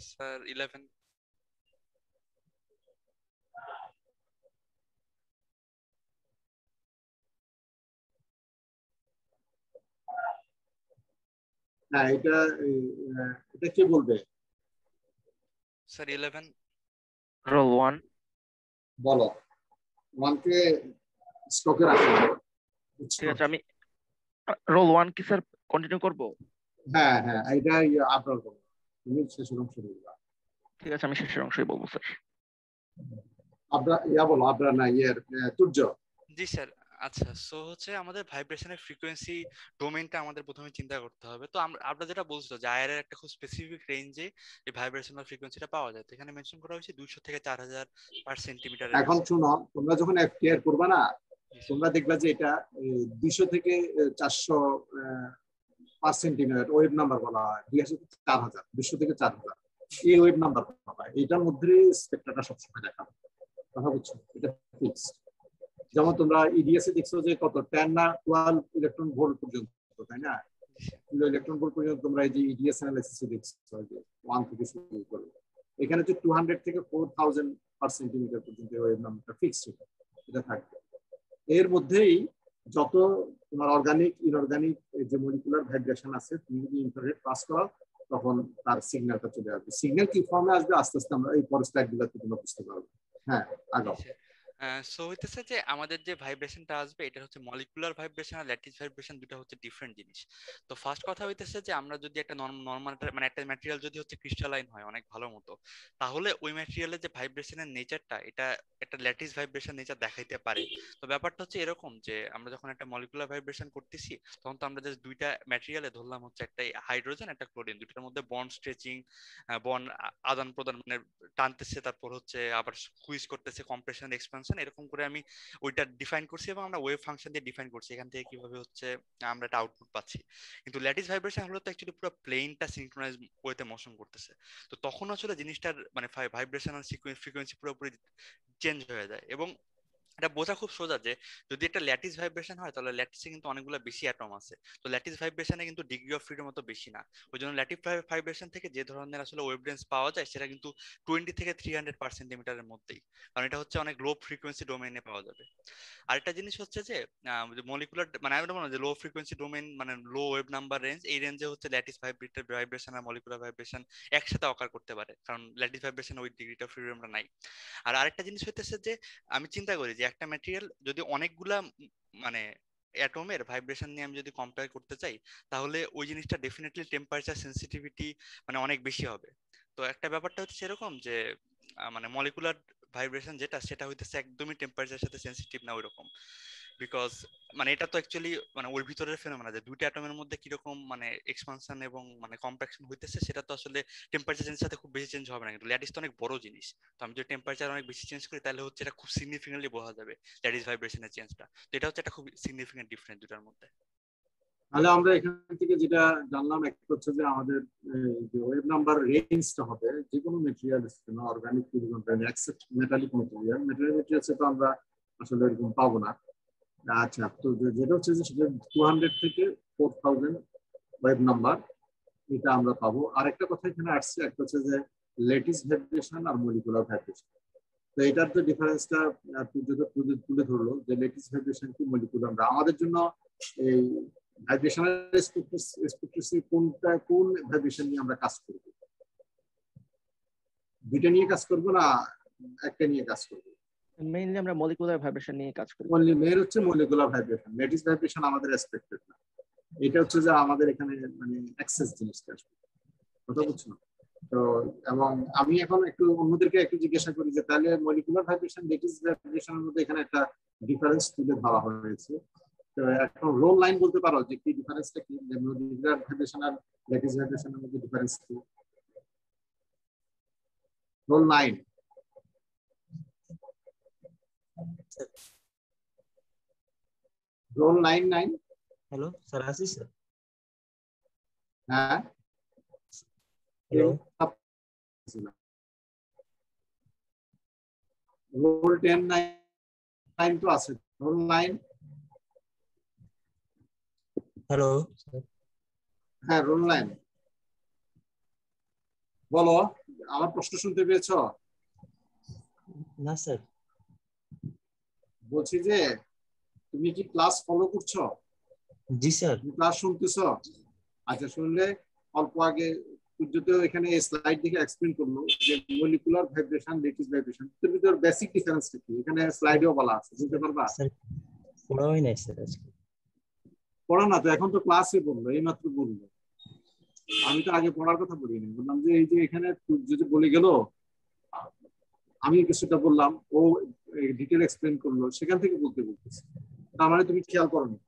স্যার 11। হ্যাঁ, এটা কে বলবে? স্যার 11। রোল 1 বলো। 1 কে স্টকে রাখো। ঠিক আছে, আমি রোল 1 কি স্যার কন্টিনিউ করব? হ্যাঁ হ্যাঁ, এটা আপনার বলো, তুমি শেষের অংশ বলবা। ঠিক আছে, আমি শেষের অংশই বলবো স্যার। আপনার বলো, আপনার না তুর্য। জি স্যার। আচ্ছা, সো হচ্ছে আমাদের ভাইব্রেশনের ফ্রিকোয়েন্সি ডোমেইনটা আমাদের প্রথমে চিন্তা করতে হবে। তো আমরা যেটা বলছিল যে আয়ারের একটা খুব স্পেসিফিক রেঞ্জে এই ভাইব্রেশনাল ফ্রিকোয়েন্সিটা পাওয়া যায়। তো এখানে মেনশন করা হয়েছে 200 থেকে 4000 পার সেন্টিমিটার। এখন শুনো, তোমরা যখন এফটিআর করবা না, তোমরা দেখবা যে এটা 200 থেকে 400 পার সেন্টিমিটার ওয়েভ নাম্বার বলা হয়। 200 থেকে 4000, 200 থেকে 4000 এই ওয়েভ নাম্বার বলা হয়। এটার মধ্যে স্পেকট্রামটা সবসময় দেখাবে, কথা বুঝছো? এটা ফিক্সড। যেমন তোমরা ইডিএস এ দেখছো যে কত 10 না 12 ইলেকট্রন ভোল্ট পর্যন্ত, তাই না? ইলেকট্রন ভোল্ট পর্যন্ত তোমরা এই যে ইডিএস অ্যানালাইসিসে দেখছো যে 1 থেকে শুরু করে এখানে হচ্ছে 200 থেকে 4000 পার সেন্টিমিটার পর্যন্ত ওয়েভ নাম্বারটা ফিক্সড এটা থাকবে। এর মধ্যেই যত তোমার অর্গানিক ইনঅর্গানিক যে মলিকুলার ভাইব্রেশন আছে তুমি যদি ইনফ্রারেড পাস করো তখন তার সিগন্যালটা চলে আসবে। সিগন্যাল কি ফর্মে আসবে আস্তে আস্তে আমরা এই পরের স্লাইডগুলোতে তোমরা বুঝতে পারবে। হ্যাঁ আগাও। সো হইতেছে যে আমাদের যে ভাইব্রেশনটা আসবে এটা হচ্ছে মলিকুলার ভাইব্রেশন আর ল্যাটিস ভাইব্রেশন দুটো হচ্ছে ডিফারেন্ট জিনিস। তো ফার্স্ট কথা হইতেছে যে আমরা যদি একটা নরমাল মানে একটা ম্যাটেরিয়াল যদি হচ্ছে ক্রিস্টালাইন হয় অনেক ভালো মতো, তাহলে ওই ম্যাটেরিয়ালের যে ভাইব্রেশনের নেচারটা এটা একটা ল্যাটিস ভাইব্রেশন নেচার দেখাইতে পারে। তো ব্যাপারটা হচ্ছে এরকম যে আমরা যখন একটা মলিকুলার ভাইব্রেশন করতেছি তখন তো আমরা জাস্ট দুইটা ম্যাটেরিয়ালে ধরলাম হচ্ছে একটা হাইড্রোজেন একটা ক্লোরিন, দুইটার মধ্যে বন্ড স্ট্রেচিং বন্ড আদান প্রদান মানে টানতেছে, তারপর হচ্ছে আবার স্কুইজ করতেছে, কম্প্রেশন এক্সপানশন এরকম করে আমি ওইটা ডিফাইন করছি এবং আমরা ওয়েভ ফাংশন দিয়ে ডিফাইন করছি এখান থেকে কিভাবে হচ্ছে আমরা একটা আউটপুট পাচ্ছি। কিন্তু ল্যাটিস ভাইব্রেশন হলো তো অ্যাকচুয়ালি পুরো প্লেনটা সিনক্রোনাইজ ওয়েতে মোশন করতেছে। তো তখন আসলে জিনিসটার মানে ভাইব্রেশনাল ফ্রিকোয়েন্সি পুরোপুরি চেঞ্জ হয়ে যায়। এবং এটা বোঝা খুব সোজা যে যদি একটা ল্যাটিস ভাইব্রেশন হয় তাহলে ল্যাটিসে কিন্তু অনেকগুলো বেশি অ্যাটম আছে। তো ল্যাটিস ভাইব্রেশনে কিন্তু ডিগ্রি অফ ফ্রিডম অত বেশি না। ওই জন্য ল্যাটিস ভাইব্রেশন থেকে যে ধরনের আসলে ওয়েভলেন্থ পাওয়া যায় সেটা কিন্তু 20 থেকে 300 পার সেন্টিমিটারের মধ্যেই, কারণ এটা হচ্ছে অনেক লো ফ্রিকোয়েন্সি ডোমেইনে পাওয়া যাবে। আরেকটা জিনিস হচ্ছে যে মলিকুলার মানে আমি বলবো যে লো ফ্রিকোয়েন্সি ডোমেইন মানে লো ওয়েভ নাম্বার রেঞ্জ, এই রেঞ্জে হচ্ছে ল্যাটিস ভাইব্রেশন আর মলিকুলার ভাইব্রেশন একসাথে অকার করতে পারে, কারণ ল্যাটিস ভাইব্রেশন ওই ডিগ্রিটা ফ্রিডমটা নাই। আর আরেকটা জিনিস হইতেছে যে আমি চিন্তা করি যে একটা ম্যাটেরিয়াল যদি অনেকগুলা মানে অ্যাটমের ভাইব্রেশন নিয়ে আমি যদি কম্পেয়ার করতে চাই তাহলে ওই জিনিসটা ডেফিনেটলি টেম্পারেচার সেন্সিটিভিটি মানে অনেক বেশি হবে। তো একটা ব্যাপারটা হচ্ছে সেরকম যে মানে মলিকুলার ভাইব্রেশন যেটা সেটা হইতেছে একদমই টেম্পারেচারের সাথে সেন্সিটিভ না ওইরকম, বিকজ মানে এটা তো অ্যাকচুয়ালি মানে ওর ভিতরের ফেনোমেনা যে দুইটা অ্যাটমের মধ্যে কিরকম মানে এক্সপানশন এবং মানে কম্প্যাকশন হইতেছে সেটা তো আসলে টেম্পারেচার চেঞ্জের সাথে খুব বেশি চেঞ্জ হবে না। কিন্তু ল্যাটিস তো অনেক বড় জিনিস, তো আমি যদি টেম্পারেচার অনেক বেশি চেঞ্জ করি তাহলে হচ্ছে এটা খুব সিগনিফিকেন্টলি বোঝা যাবে ল্যাটিস ভাইব্রেশনের চেঞ্জটা। তো এটা হচ্ছে একটা খুব সিগনিফিকেন্ট ডিফারেন্স দুটার মধ্যে। তাহলে আমরা এখান থেকে যেটা জানলাম একটা হচ্ছে যে আমাদের যে ওয়েভ নাম্বার রেঞ্জটা হবে যে কোনো ম্যাটেরিয়াল অর্গানিক এক্সেপ্ট মেটালিক ম্যাটেরিয়ালসে তো আমরা আসলে এরকম পাবো না। আচ্ছা, তো যেটা হচ্ছে যে 200 থেকে 4000 ওয়েভ নাম্বার এটা আমরা পাবো। আরেকটা কথা এখানে আসছে একটা হচ্ছে যে ল্যাটিস ভাইব্রেশন আর মলিকুলার ভাইব্রেশন। তো এটার তো ডিফারেন্সটা তুলে ধরলো যে ল্যাটিস ভাইব্রেশন কি মলিকুলার। আমরা আমাদের জন্য এই ভাইব্রেশনাল স্পেকট্রাস্কপি কোন ভাইব্রেশন নিয়ে আমরা কাজ করব? দুইটা নিয়ে কাজ করব না একটা নিয়ে কাজ করব? মেইনলি আমরা মলিকুলার ভাইব্রেশন নিয়ে কাজ করি। অনলি মেইন হচ্ছে মলিকুলার ভাইব্রেশন, ল্যাটিস ভাইব্রেশন আমাদের এক্সপেক্টেড না। এটা হচ্ছে যে আমাদের এখানে মানে এক্সেস জিনিসটা আসবে, কথা বুঝছো? তো এবং আমি এখন একটু অন্যদেরকে একটু জিজ্ঞাসা করি যে তাহলে মলিকুলার ভাইব্রেশন ল্যাটিস ভাইব্রেশনের মধ্যে এখানে একটা ডিফারেন্স তুলে ধরা হয়েছে। তো এখন রোল লাইন বলতে পারো যে কি ডিফারেন্সটা কি, যে মলিকুলার ভাইব্রেশন আর ল্যাটিস ভাইব্রেশনের মধ্যে ডিফারেন্স কি? Roll line. Roll 99। Hello sir, আসি স্যার? হ্যাঁ হ্যালো, রোল 10 তো আছে। রোল 9। হ্যালো হ্যাঁ রোল 9 বলো। আমার প্রশ্ন শুনতে পেয়েছো? না স্যার। বলছি যে তুমি কি ক্লাস ফলো করছো? জি স্যার। ক্লাস শুনতেছো? আচ্ছা, শুনলে অল্প আগে সূর্য এখানে স্লাইড দেখে এক্সপ্লেইন করলো যে মলিকুলার ভাইব্রেশন ল্যাটিস ভাইব্রেশন এর ভিতর বেসিক ডিফারেন্সটা কি এখানে স্লাইডেও বলা আছে, বুঝতে পারবা? স্যার পড়া হয় নাই স্যার আজকে। পড়া না তো, এখন তো ক্লাসে বললো, এইমাত্র বললো। আমি তো আগে পড়ার কথা বলিনি, বললাম যে এই যে এখানে যদি বলে গেল আমি কিছুটা বললাম, ও ডিটেল এক্সপ্লেইন করলো, সেখান থেকে বলতেছি। তার মানে তুমি খেয়াল করোনি,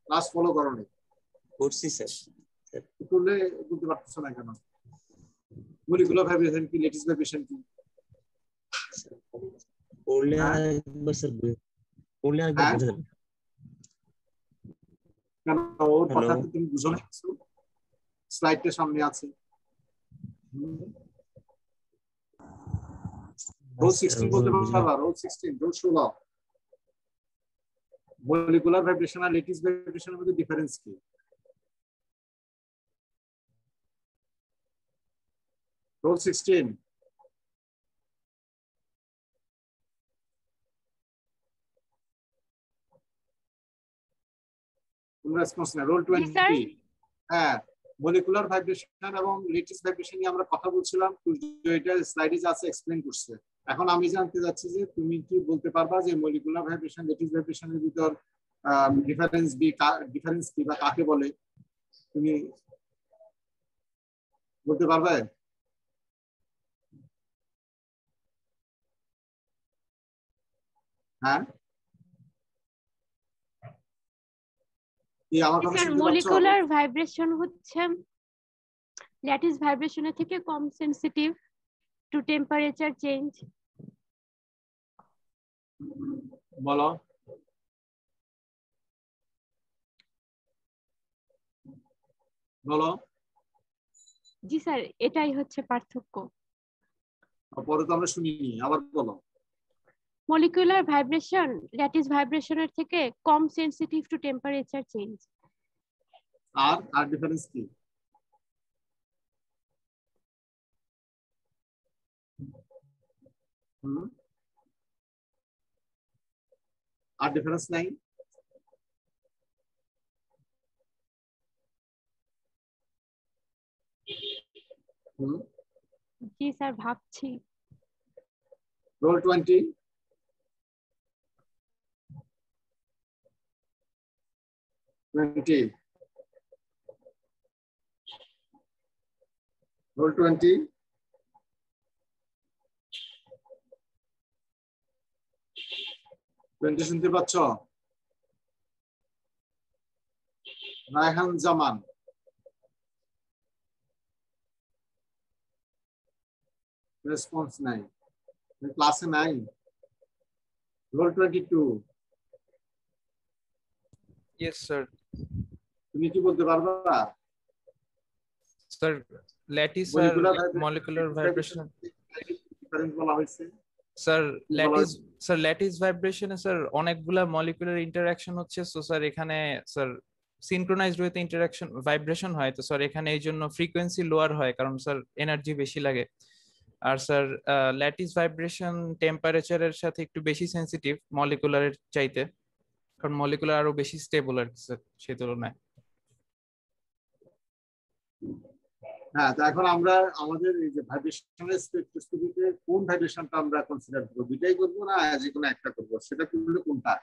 ক্লাস ফলো করোনি। করছি স্যার। করলে বলতে পারতেছো না কেন? মলিকুলার ভাইব্রেশন কি ল্যাটিস ভাইব্রেশন কি? পড়লে আরেকবার স্যার, পড়লে আরেকবার বোঝা যাবে। কেন ওর কথা তুমি বুঝো না? স্লাইডটা সামনে আছে। রোল 16 বলতে পারবা? Roll 16, roll 16। মলিকুলার ভাইব্রেশন আর ল্যাটিস ভাইব্রেশনের মধ্যে ডিফারেন্স কি? রোল 16 কোন রেসপন্স না। Roll 20 sir. হ্যাঁ, মলিকুলার ভাইব্রেশন এবং ল্যাটিস ভাইব্রেশন নিয়ে আমরা কথা বলছিলাম, এটা স্লাইডে যা আছে এক্সপ্লেইন করছে। এখন আমি জানতে যাচ্ছি যে তুমি কি বলতে পারবা যে মলিকুলার ভাইব্রেশন ল্যাটিস ভাইব্রেশনের ভিতর ডিফারেন্স কি বা কাকে বলে, তুমি বলতে পারবে? হ্যাঁ, কি আমার কথা স্যার শুনতে পাচ্ছ? মলিকুলার ভাইব্রেশন হচ্ছে ল্যাটিস ভাইব্রেশনের থেকে কম সেনসিটিভ টু টেম্পারেচার চেঞ্জ। বলো। বলো। জি স্যার, এটাই হচ্ছে পার্থক্য। পরে তো আমরা শুনিনি, আবার বলো। মলিকুলার ভাইব্রেশন ল্যাটিস ভাইব্রেশনের থেকে কম সেনসিটিভ টু টেম্পারেচার চেঞ্জ। আর ডিফারেন্স কি? আর ডিফারেন্স নাই? জি স্যার, ভাবছি। রোল 20 রোল 20 শুনতে পাচ্ছ? রায়হান জামান, রেসপন্স নাই, ক্লাসে নাই। Roll 22 Yes, sir. তুমি কি বলতে পারবা? Sir, lattice or molecular vibration. Difference বলা হয়েছে। Sir, lattice vibration স্যার অনেকগুলা মলিকুলার ইন্টারঅ্যাকশন হচ্ছে, সো স্যার এখানে স্যার সিনক্রোনাইজড ওয়েতে ইন্টারঅ্যাকশন ভাইব্রেশন হয়, তো স্যার এখানে এই জন্য ফ্রিকোয়েন্সি লোয়ার হয় কারণ স্যার এনার্জি বেশি লাগে। আর স্যার ল্যাটিস ভাইব্রেশন টেম্পারেচারের সাথে একটু বেশি সেনসিটিভ মলিকুলারের চাইতে, কারণ মলিকুলার আরো বেশি স্টেবল আর কি স্যার সেই তুলনায়। হ্যাঁ, তো এখন আমরা আমাদের এই যে ভাইব্রেশনাল স্পেকট্রোস্কোপিতে কোন ভাইব্রেশনটা আমরা কনসিডার করব? দুটাই করব না যে কোনো একটা করব? সেটা করলে কোনটা?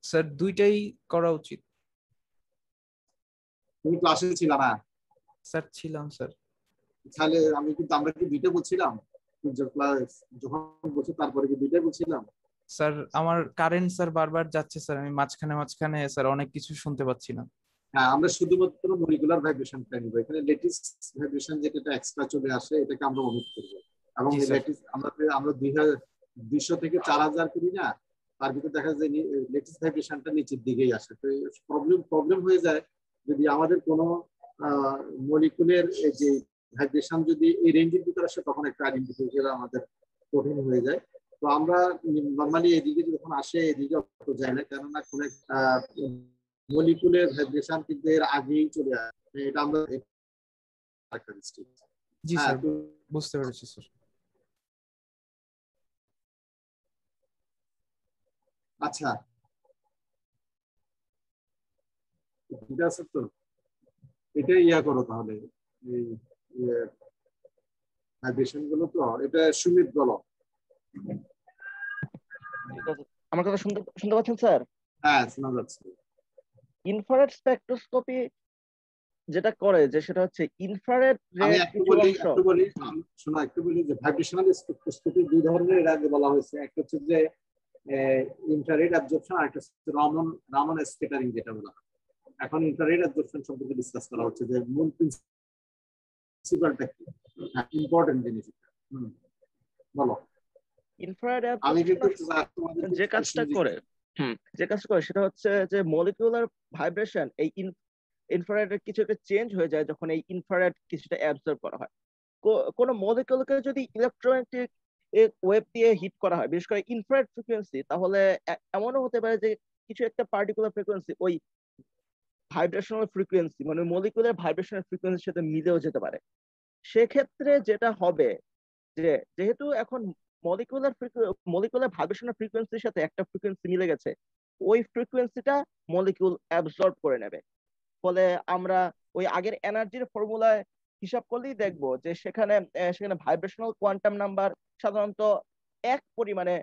স্যার দুইটাই করা উচিত। তুমি ক্লাসে ছিলা না? স্যার ছিলাম স্যার। তাহলে আমরা কি দুইটা বলছিলাম যখন বলছি, তারপরে কি দুইটাই বলছিলাম? স্যার আমার কারেন্ট স্যার বারবার যাচ্ছে স্যার, আমি মাঝখানে স্যার অনেক কিছু শুনতে পাচ্ছি না। হ্যাঁ, আমরা শুধুমাত্র মলিকুলার ভাইব্রেশনটা নিব। এখানে ল্যাটিস ভাইব্রেশন যেটা এক্সট্রা চলে আসে এটাকে আমরা ওমিট করব। এবং ল্যাটিস আমরা 200 থেকে 4000 করি না, তার ভিতরে দেখা যায় ল্যাটিস ভাইব্রেশনটা নিচের দিকেই আসে। তো প্রবলেম হয়ে যায় যদি আমাদের কোনো মলিকুলের যে ভাইব্রেশন যদি এই রেঞ্জের ভিতরে আসে, তখন একটা আইডেন্টিফাই করা আমাদের কঠিন হয়ে যায়। তো আমরা নরমালি এদিকে যখন আসে এদিকে অত যায় না, কেননা কোন মলিকুলের ভাইব্রেশন কিন্তু এর আগেই চলে আসে। এটা আমরা জি স্যার বুঝতে পেরেছি স্যার। আচ্ছা, ঠিক আছে, তো এটা করো তাহলে এই ভাইব্রেশন গুলো। তো এটা সুমিত বলো। আমার কথা শুনতে পাচ্ছেন স্যার? হ্যাঁ, শোনা যাচ্ছে। ইনফ্রারেড স্পেকট্রোস্কোপি যেটা করে যে সেটা হচ্ছে ইনফ্রারেড আমি একটু বলি যে ভাইব্রেশনাল স্পেকট্রোস্কোপি দুই ধরনের এর আগে বলা হয়েছে। একটা হচ্ছে যে ইনফ্রারেড অ্যাবজর্পশন, আর একটা হচ্ছে রামন স্ক্যাটারিং যেটা বলা হয়। এখন ইনফ্রারেড অ্যাবজর্পশন সম্পর্কে ডিসকাস করা হচ্ছে যে মূল প্রিন্সিপালটা কি, ইম্পর্টেন্ট জিনিস। বলো। ইনফ্রারেড আমি কিন্তু যে কাজটা করে সেটা হচ্ছে যে মলিকিউলার ভাইব্রেশন এই ইনফ্রারেডের কিছু একটা চেঞ্জ হয়ে যায় যখন এই ইনফ্রারেড কিছুটা অ্যাবজর্ব করা হয়। কোন মলিকিউলকে যদি ইলেকট্রোম্যাগনেটিক ওয়েভ দিয়ে হিট করা হয়, বিশেষ করে ইনফ্রারেড ফ্রিকোয়েন্সি, তাহলে এমনও হতে পারে যে কিছু একটা পার্টিকুলার ফ্রিকোয়েন্সি ওই ভাইব্রেশনাল ফ্রিকোয়েন্সি মানে মলিকুলার ভাইব্রেশনাল ফ্রিকোয়েন্সির সাথে মিলেও যেতে পারে। সেক্ষেত্রে যেটা হবে যে যেহেতু এখন মলিকুলার ভাইব্রেশনাল ফ্রিকোয়েন্সির সাথে একটা ফ্রিকোয়েন্সি মিলে গেছে, ওই ফ্রিকোয়েন্সিটা মলিকিউল অ্যাবজর্ব করে নেবে। ফলে আমরা ওই আগের এনার্জির ফর্মুলায় হিসাব করলেই দেখবো যে সেখানে ভাইব্রেশনাল কোয়ান্টাম নাম্বার সাধারণত 1 পরিমাণে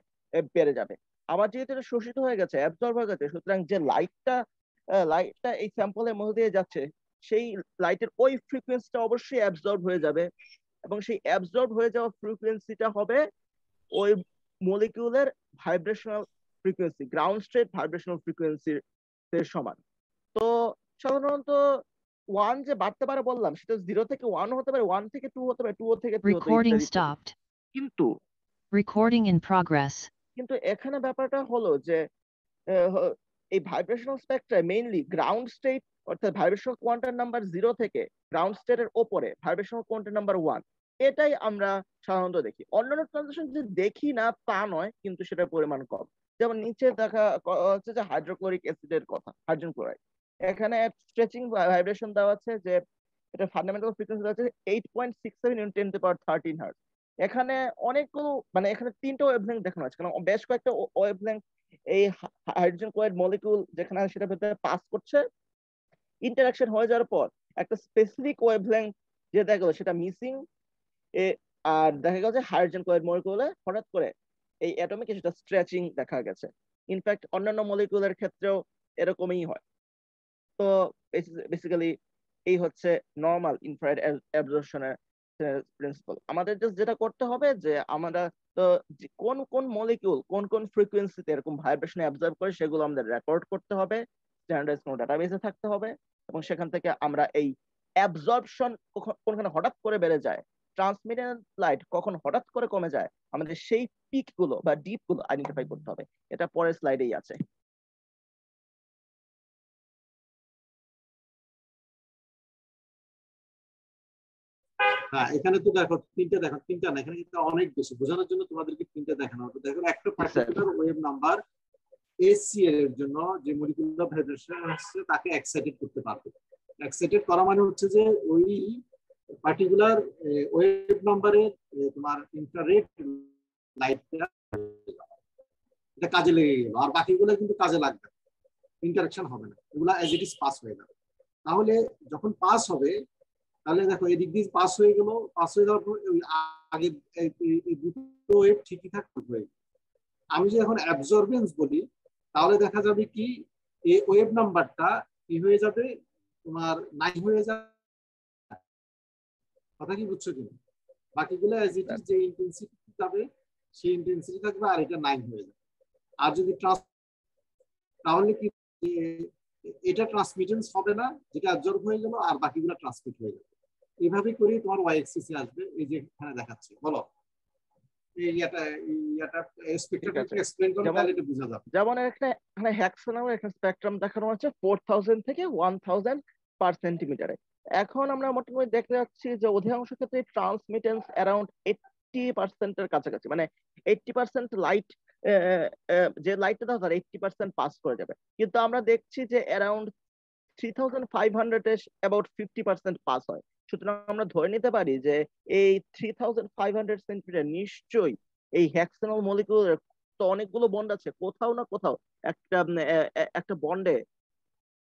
বেড়ে যাবে। আবার যেহেতু এটা শোষিত হয়ে গেছে, অ্যাবজর্ব হয়ে গেছে, সুতরাং যে লাইটটা এই স্যাম্পলের মধ্যে দিয়ে যাচ্ছে, সেই লাইটের ওই ফ্রিকোয়েন্সিটা অবশ্যই অ্যাবজর্ব হয়ে যাবে, এবং সেই অ্যাবজর্ব হয়ে যাওয়া ফ্রিকোয়েন্সিটা হবে ওই মলিকিউলের vibrational frequency, ground state vibrational ফ্রিকোয়েন্সির সমান। তো সাধারণত 1 যে বাড়তে পারে বললাম, সেটা 0 থেকে 1 হতে পারে, 1 থেকে 2 হতে পারে, 2 থেকে 3 হতে Recording পারে। stopped. কিন্তু Recording in progress. এখানে ব্যাপারটা হলো যে এই vibrational Spectra mainly ground state, অর্থাৎ ভাইব্রেশনাল কোয়ান্টাম নাম্বার 0 থেকে গ্রাউন্ড স্টেটের উপরে ভাইব্রেশনাল কোয়ান্টাম নাম্বার 1, এটাই আমরা সাধারণত দেখি। অন্যান্য ট্রানজিশন যে দেখি না তা নয়, কিন্তু সেটার পরিমাণ কম। যেমন নিচে দেখা হচ্ছে যে হাইড্রোক্লোরিক অ্যাসিডের কথা, হাইড্রোজেন ক্লোরাইড, এখানে স্ট্রেচিং ভাইব্রেশন দেওয়া আছে যে এটা ফান্ডামেন্টাল ফ্রিকোয়েন্সি দেওয়া আছে 8.67 × 10⁻13 হার্টজ। এখানে অনেকগুলো মানে এখানে 3টা ওয়েভলেংথ দেখানো আছে, কারণ বেশ কয়েকটা ওয়েভলেংথ এই হাইড্রোজেন ক্লোরাইড মলিকিউল যেখানে সেটা ভেতরে পাস করছে, ইন্টারঅ্যাকশন হয়ে যাওয়ার পর একটা স্পেসিফিক ওয়েভলেংথ যে দেখা গেল সেটা মিসিং, আর দেখা গেল যে হাইড্রোজেন ক্লোরাইড মলিকিউলে হঠাৎ করে এই অ্যাটমে কিছুটা স্ট্রেচিং দেখা গেছে। ইনফ্যাক্ট অন্যান্য মলিকিউলের ক্ষেত্রেও এরকমই হয়। তো বেসিক্যালি এই হচ্ছে নর্মাল ইনফ্রারেড অ্যাবজর্পশনের প্রিন্সিপাল। আমাদের যেটা করতে হবে যে আমরা তো কোন কোন মলিকিউল কোন কোন ফ্রিকোয়েন্সিতে এরকম ভাইব্রেশন অ্যাবজর্ব করে সেগুলো আমাদের রেকর্ড করতে হবে, স্ট্যান্ডার্ডাইজ কোনো ডাটাবেসে থাকতে হবে, এবং সেখান থেকে আমরা এই অ্যাবজর্পশন কোনখানে হঠাৎ করে বেড়ে যায়, ট্রান্সমিটেড লাইট কখন হঠাৎ করে কমে যায়, আমাদের সেই পিক গুলো বা ডিপ গুলো আইডেন্টিফাই করতে হবে। এটা পরের স্লাইডেই আছে। হ্যাঁ, এখানে তো দেখো 3টা দেখো, 3টা না, এখানে কিন্তু অনেক বেশি। বোঝানোর জন্য তোমাদেরকে 3টা দেখানো হবে। দেখো একটা পার্টিকুলার ওয়েভ নাম্বার ACL এর জন্য যে মলিকুলার ভাইব্রেশন আসছে তাকে এক্সাইটেড করতে পারবে। এক্সাইটেড করা মানে হচ্ছে যে ওই পার্টিকুলার ওয়েভ নাম্বারের তোমার ইনফ্রারেড লাইটটা এটা কাজে লেগে গেল, আর বাকিগুলো কিন্তু কাজে লাগবে, ইন্টারাকশন হবে না, এগুলা এজ ইট ইজ পাস হয়ে যাবে। তাহলে যখন পাস হবে, তাহলে দেখো এদিক দিয়ে পাস হয়ে গেল, পাস হয়ে যাওয়ার পর আগে এই দুটো ওয়েভ ঠিকই থাকবে। আমি যে এখন অ্যাবজর্বেন্স বলি, তাহলে দেখা যাবে কি এই ওয়েভ নাম্বারটা কি হয়ে যাবে, তোমার 9 হয়ে যাবে। কথা কি বুঝছো কিনা? বাকিগুলো এজ ইট ইজ যে ইন্টেন্সিটি যাবে সেই ইন্টেন্সিটি থাকবে, আর এটা 9 হয়ে যাবে। আর যদি তাহলে কি এটা ট্রান্সমিটেন্স হবে না, যেটা অ্যাবজর্ব হয়ে গেল, আর বাকিগুলো ট্রান্সমিট হয়ে যাবে। এইভাবে করে তোমার ওয়াই এক্সিস এ আসবে। এই যে এখানে দেখাচ্ছি, বলো যেমন এখানে হেক্সানোর একটা স্পেকট্রাম দেখানো আছে 4000 থেকে 1000 পার সেন্টিমিটারে। এখন আমরা মোটামুটি দেখতে যাচ্ছি যে অধিকাংশ ক্ষেত্রে ট্রান্সমিটেন্স অ্যারাউন্ড 80% এর কাছাকাছি, মানে 80% লাইট যে লাইটটা দাও তার 80% পাস করে যাবে। কিন্তু আমরা দেখছি যে অ্যারাউন্ড 3500 এ অ্যাবাউট 50% পাস হয়। সুতরাং আমরা ধরে নিতে পারি যে এই 3500 সেন্টিমিটার নিশ্চয়ই এই হেক্সানল মলিকিউলের তো অনেকগুলো বন্ড আছে, কোথাও না কোথাও একটা বন্ডে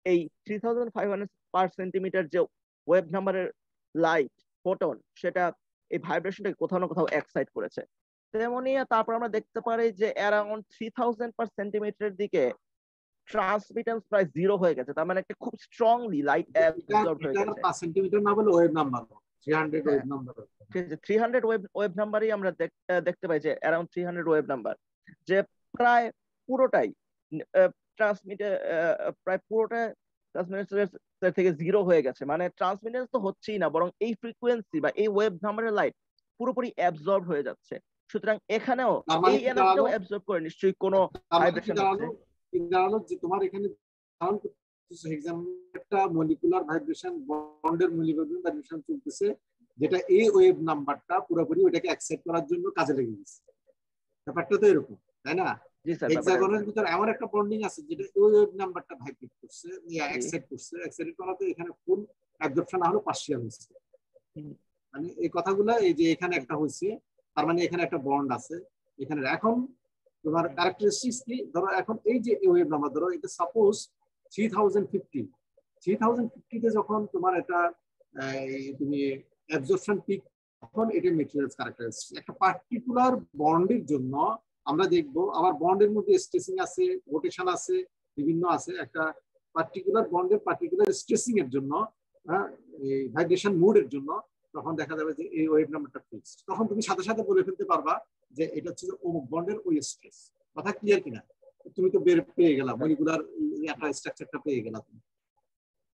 এই 3500 পার সেন্টিমিটার যে ওয়েভ নাম্বারের লাইট ফোটন, সেটা এই ভাইব্রেশনটাকে কোথাও না কোথাও এক্সাইট করেছে। তেমনি তারপর আমরা দেখতে পারি যে অ্যারাউন্ড 3000 পার সেন্টিমিটারের দিকে ট্রান্সমিটেন্স প্রায় 0 হয়ে গেছে। তার মানে একটা খুব স্ট্রংলি লাইট অ্যাবজর্ব হয়ে গেছে। পার সেন্টিমিটার না বলে ওয়েভ নাম্বার 300 ওয়েভ নাম্বার, ঠিক আছে, 300 ওয়েভ নাম্বারই আমরা দেখতে পাই যে অ্যারাউন্ড 300 ওয়েভ নাম্বার, যে প্রায় পুরোটাই প্রায় পুরোটা ট্রান্সমিটেন্স থেকে 0 হয়ে গেছে। মানে ট্রান্সমিটেন্স তো হচ্ছেই না, বরং এই ফ্রিকোয়েন্সি বা এই ওয়েভ নাম্বারের লাইট পুরোপুরি অ্যাবজর্ব হয়ে যাচ্ছে। সুতরাং এখানেও এই এনার্জিটাও অ্যাবজর্ব করে নিশ্চয়ই কোনো ভাইব্রেশন হচ্ছে। যে তোমার এখানে একটা মলিকুলার ভাইব্রেশন, বন্ডের মলিকুলার ভাইব্রেশন চলতেছে, যেটা এই ওয়েভ নাম্বারটা পুরোপুরি ওটাকে অ্যাকসেপ্ট করার জন্য কাজে লেগে গেছে। ব্যাপারটা তো এরকম, তাই না? জি স্যার হেক্সাগনের ভিতর এমন একটা বন্ডিং আছে যেটা ওই ওয়েভ নাম্বারটা ভাইব্রেট করছে, এক্সাইট করছে, এক্সাইট করাতে এখানে ফুল অ্যাবজর্পশন হলো পার্শিয়াল হচ্ছে। মানে এই কথাগুলো, এই যে এখানে একটা হয়েছে, তার মানে এখানে একটা বন্ড আছে এখানে। এখন তোমার ক্যারেক্টারিস্টিক্স কি, ধরো এখন এই যে ওয়েভ নাম্বার, ধরো এটা সাপোজ 3050 তে যখন তোমার এটা তুমি অ্যাবজর্পশন পিক, তখন এটা মেটেরিয়ালস ক্যারেক্টারিস্টিক্স। একটা পার্টিকুলার বন্ডের জন্য আমরা দেখবো, আবার বন্ডের মধ্যে স্ট্রেসিং আছে, রোটেশন আছে, বিভিন্ন আছে। একটা পার্টিকুলার বন্ডের পার্টিকুলার স্ট্রেসিং এর জন্য, এই ভাইব্রেশন মুডের জন্য, তখন দেখা যাবে যে এই ওয়েভ নাম্বারটা ফিক্সড। তখন তুমি সাথে সাথে বলে ফেলতে পারবা যে এটা হচ্ছে অমুক বন্ডের ওই স্ট্রেস। কথা ক্লিয়ার কিনা? তুমি তো বের পেয়ে গেলা, মলিকুলার একটা স্ট্রাকচারটা পেয়ে গেলা তুমি।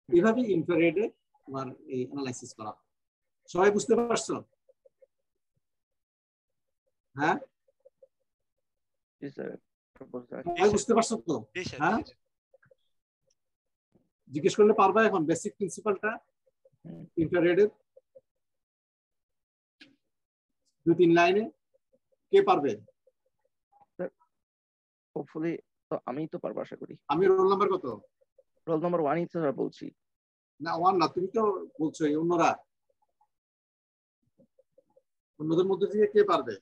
এইভাবে ইনফ্রারেডে তোমার এই অ্যানালাইসিস করা। সবাই বুঝতে পারছো? হ্যাঁ, জি স্যার সবাই বুঝতে পারছো তো? হ্যাঁ, জিজ্ঞেস করলে পারবা এখন বেসিক প্রিন্সিপালটা ইনফ্রারেডের 2-3 লাইনে? কে পারবে? হোপফুলি তো আমি তো পারবো আশা করি। আমি রোল নাম্বার কত? রোল নাম্বার 1 ই স্যার বলছি। না 1 না, তুমি তো বলছো এই অন্যরা। অন্যদের মধ্যে থেকে কে পারবে?